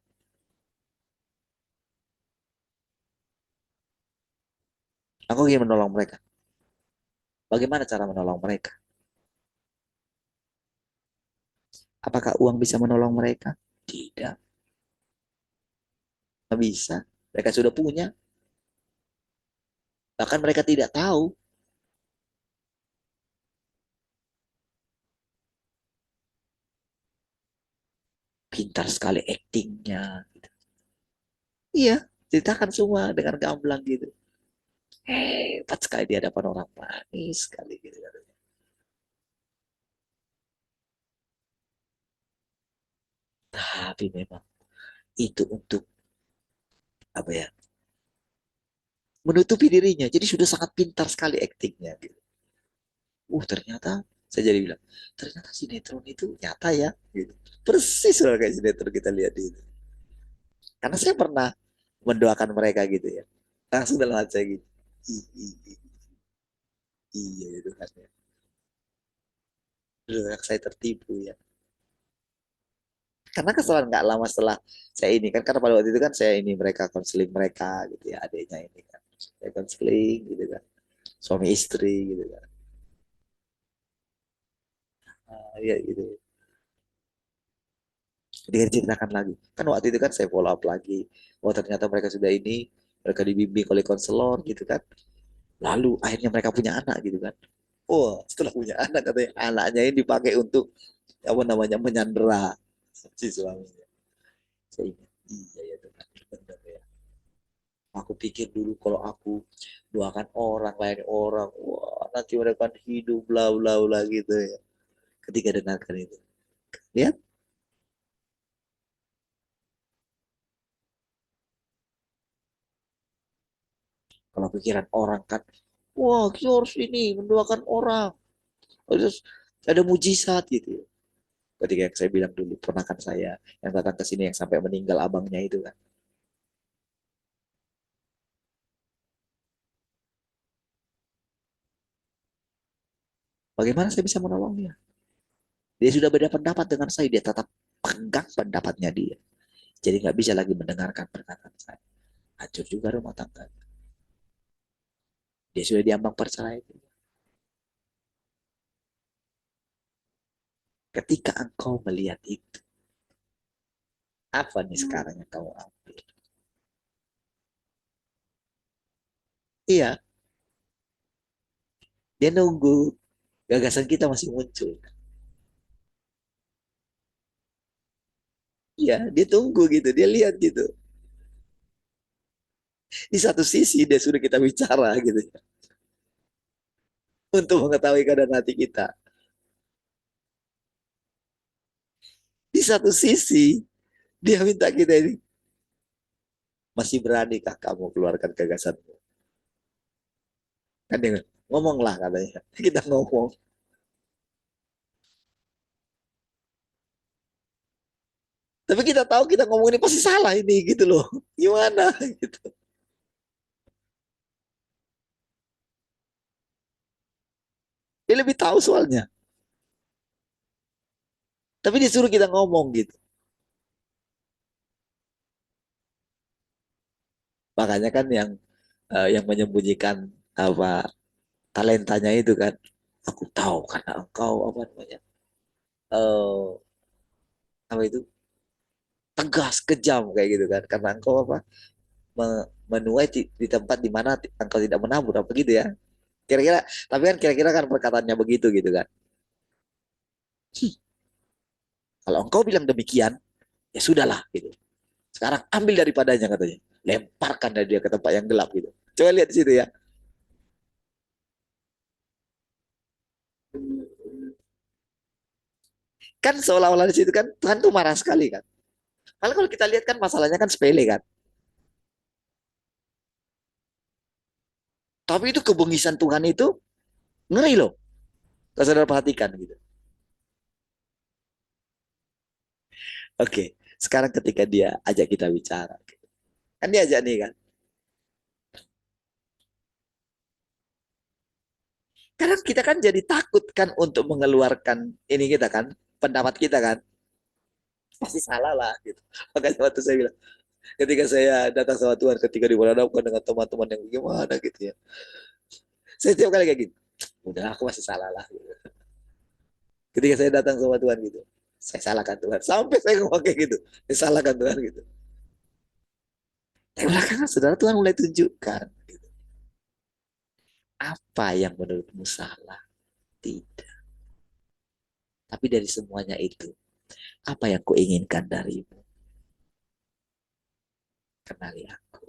Aku ingin menolong mereka. Bagaimana cara menolong mereka? Apakah uang bisa menolong mereka? Tidak, tidak bisa. Mereka sudah punya. Bahkan mereka tidak tahu. Pintar sekali aktingnya. Iya, ceritakan semua dengan gamblang gitu. Hebat sekali di hadapan orang manis sekali gitu. Tapi memang itu untuk apa ya? Menutupi dirinya. Jadi sudah sangat pintar sekali aktingnya gitu. Ternyata saya jadi bilang, ternyata sinetron itu nyata ya gitu. Persis loh kayak sinetron kita lihat itu. Karena saya pernah mendoakan mereka gitu ya. Langsung dalam hati saya gitu. Iya itu kan ya. Saya tertipu ya. Karena kesalahan nggak lama setelah saya ini kan, karena pada waktu itu kan saya ini mereka konseling mereka gitu ya, adiknya ini kan. Saya konseling gitu kan. Suami istri gitu kan. Iya gitu. Dia ceritakan lagi. Kan waktu itu kan saya follow up lagi. Oh ternyata mereka sudah ini, mereka dibimbing oleh konselor gitu kan. Lalu akhirnya mereka punya anak gitu kan. Oh setelah punya anak katanya anaknya ini dipakai untuk apa namanya menyandera si suaminya. Saya ingat, iya ya Tuhan, benar ya. Aku pikir dulu kalau aku doakan orang lain orang, wah nanti mereka akan hidup bla bla bla gitu ya. Ketika dengarkan itu, lihat kalau pikiran orang kan, wah kita harus ini mendoakan orang, terus ada mujizat gitu ya. Ketika yang saya bilang dulu ponakan saya yang datang ke sini yang sampai meninggal abangnya itu kan, bagaimana saya bisa menolongnya? Dia sudah beda pendapat dengan saya, dia tetap pegang pendapatnya dia. Jadi nggak bisa lagi mendengarkan perkataan saya. Hancur juga rumah tangga. Dia sudah diambang perceraian. Ketika engkau melihat itu, apa nih sekarang yang kamu ambil? Iya, dia nunggu gagasan kita masih muncul. Iya, dia tunggu gitu, dia lihat gitu. Di satu sisi dia sudah kita bicara gitu ya, untuk mengetahui keadaan hati kita. Di satu sisi dia minta kita ini, masih beranikah kamu keluarkan gagasanmu? Kan dia ngomonglah katanya. Kita ngomong. Tapi kita tahu kita ngomong ini pasti salah ini gitu loh. Gimana gitu. Dia lebih tahu soalnya. Tapi disuruh kita ngomong gitu. Makanya kan yang menyembunyikan apa talentanya itu kan, aku tahu karena engkau apa namanya, eh apa itu, tegas kejam kayak gitu kan, karena engkau apa menuai di tempat di mana engkau tidak menabur apa gitu ya, kira-kira. Tapi kan kira-kira kan perkataannya begitu gitu kan. Kalau engkau bilang demikian ya sudahlah gitu, sekarang ambil daripadanya katanya, lemparkan dari dia ke tempat yang gelap gitu. Coba lihat di situ ya. Kan seolah-olah di situ kan Tuhan tuh marah sekali kan. Kalau kita lihat kan masalahnya kan sepele kan. Tapi itu kebengisan Tuhan itu ngeri loh. Kalau saudara perhatikan gitu. Oke, sekarang ketika dia ajak kita bicara, kan dia ajak nih kan. Karena kita kan jadi takut kan untuk mengeluarkan ini kita kan, pendapat kita kan, pasti salah lah gitu. Makanya waktu saya bilang, ketika saya datang sama Tuhan, ketika diperhadapkan dengan teman-teman yang gimana gitu ya, saya setiap kali kayak gitu, udah aku masih salah lah. Gitu. Ketika saya datang sama Tuhan gitu, saya salahkan Tuhan. Sampai saya ngomong kayak gitu, saya salahkan Tuhan gitu. Tapi belakangan saudara Tuhan mulai tunjukkan gitu. Apa yang menurutmu salah? Tidak. Tapi dari semuanya itu, apa yang kuinginkan darimu? Kenali aku.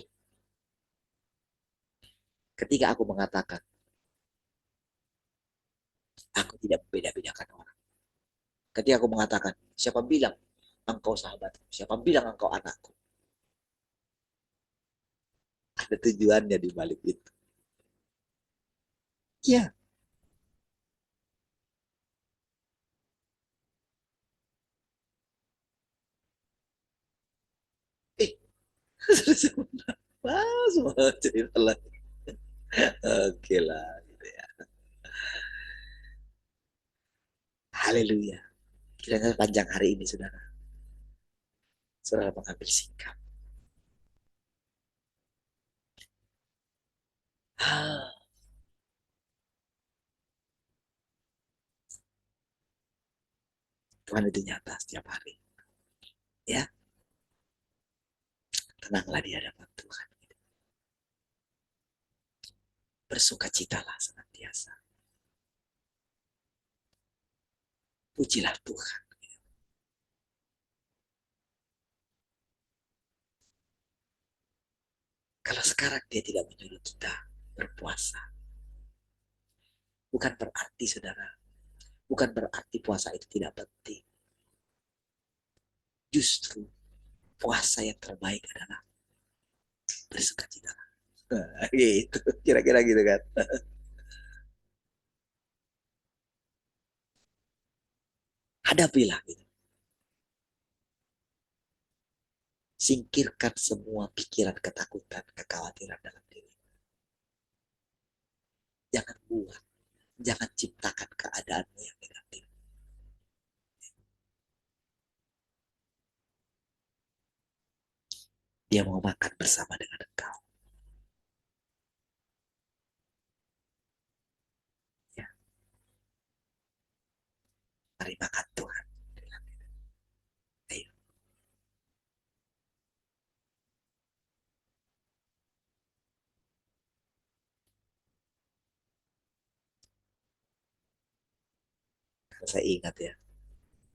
Ketika aku mengatakan, aku tidak membeda-bedakan orang. Ketika aku mengatakan, siapa bilang engkau sahabatku? Siapa bilang engkau anakku? Ada tujuannya di balik itu. Ya, eh, wah, semua cerita lagi. Oke lah, gitu ya. Haleluya. Kiranya panjang hari ini, saudara. Saudara mengambil sikap. Ah, Tuhan itu nyata setiap hari. Ya, tenanglah di hadapan Tuhan. Bersukacitalah senantiasa. Pujilah Tuhan. Kalau sekarang dia tidak menyuruh kita berpuasa, bukan berarti saudara, bukan berarti puasa itu tidak penting. Justru puasa yang terbaik adalah bersukacita. Gitu, kira-kira gitu kan. Hadapilah gitu. Singkirkan semua pikiran ketakutan, kekhawatiran dalam diri. Jangan buat, jangan ciptakan keadaanmu yang negatif. Dia mau makan bersama dengan engkau. Ya, mari makan Tuhan. Ayo, saya ingat ya,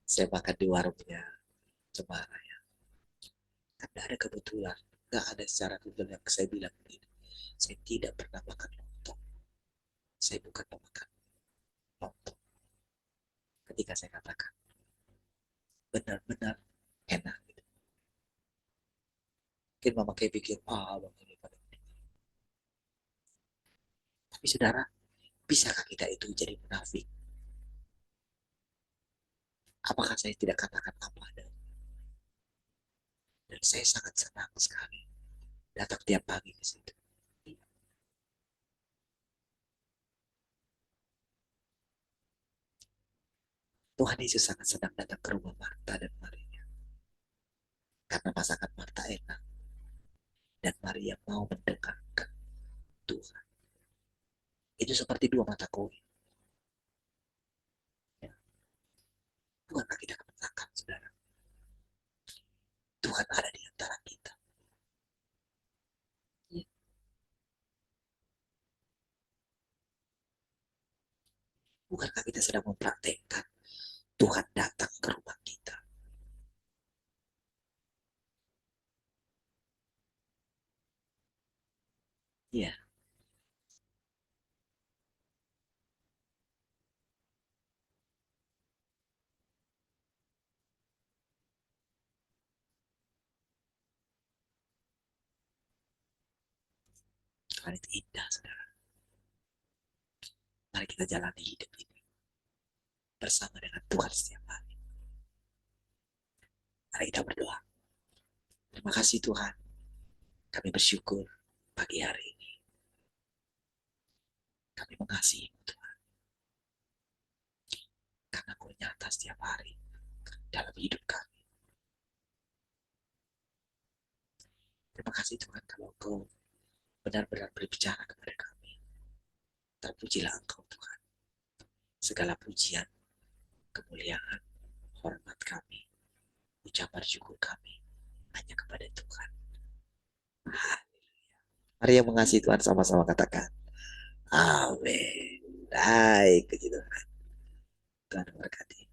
saya makan di warungnya Cemara ya. Kan tidak ada kebetulan, nggak ada secara kebetulan yang saya bilang begini. Saya tidak pernah makan lontong. Saya bukan pemakan lontong. Ketika saya katakan benar-benar enak. Gitu. Mungkin mama kayak pikir, bang ini pada. Tapi saudara, bisakah kita itu jadi munafik? Apakah saya tidak katakan apa ada? Dan saya sangat senang sekali datang tiap pagi ke situ. Tuhan Yesus sangat senang datang ke rumah Marta dan Maria. Karena masakan Marta enak. Dan Maria mau mendengarkan Tuhan. Itu seperti dua mata koin. Ya. Tuhan kita katakan, saudara. Tuhan ada di antara kita. Ya. Bukankah kita sedang mempraktekkan Tuhan datang ke rumah kita? Iya, Tuhan itu indah, saudara. Mari kita jalani hidup ini bersama dengan Tuhan setiap hari. Mari kita berdoa. Terima kasih Tuhan. Kami bersyukur pagi hari ini. Kami mengasihi Tuhan. Karena Kau nyata setiap hari dalam hidup kami. Terima kasih Tuhan kalau Kau benar-benar berbicara kepada kami. Terpujilah Engkau Tuhan. Segala pujian, kemuliaan, hormat kami, ucapan syukur kami hanya kepada Tuhan. Haleluya. Mari yang mengasihi Tuhan sama-sama katakan. Amin. Baik, puji Tuhan. Tuhan memberkati.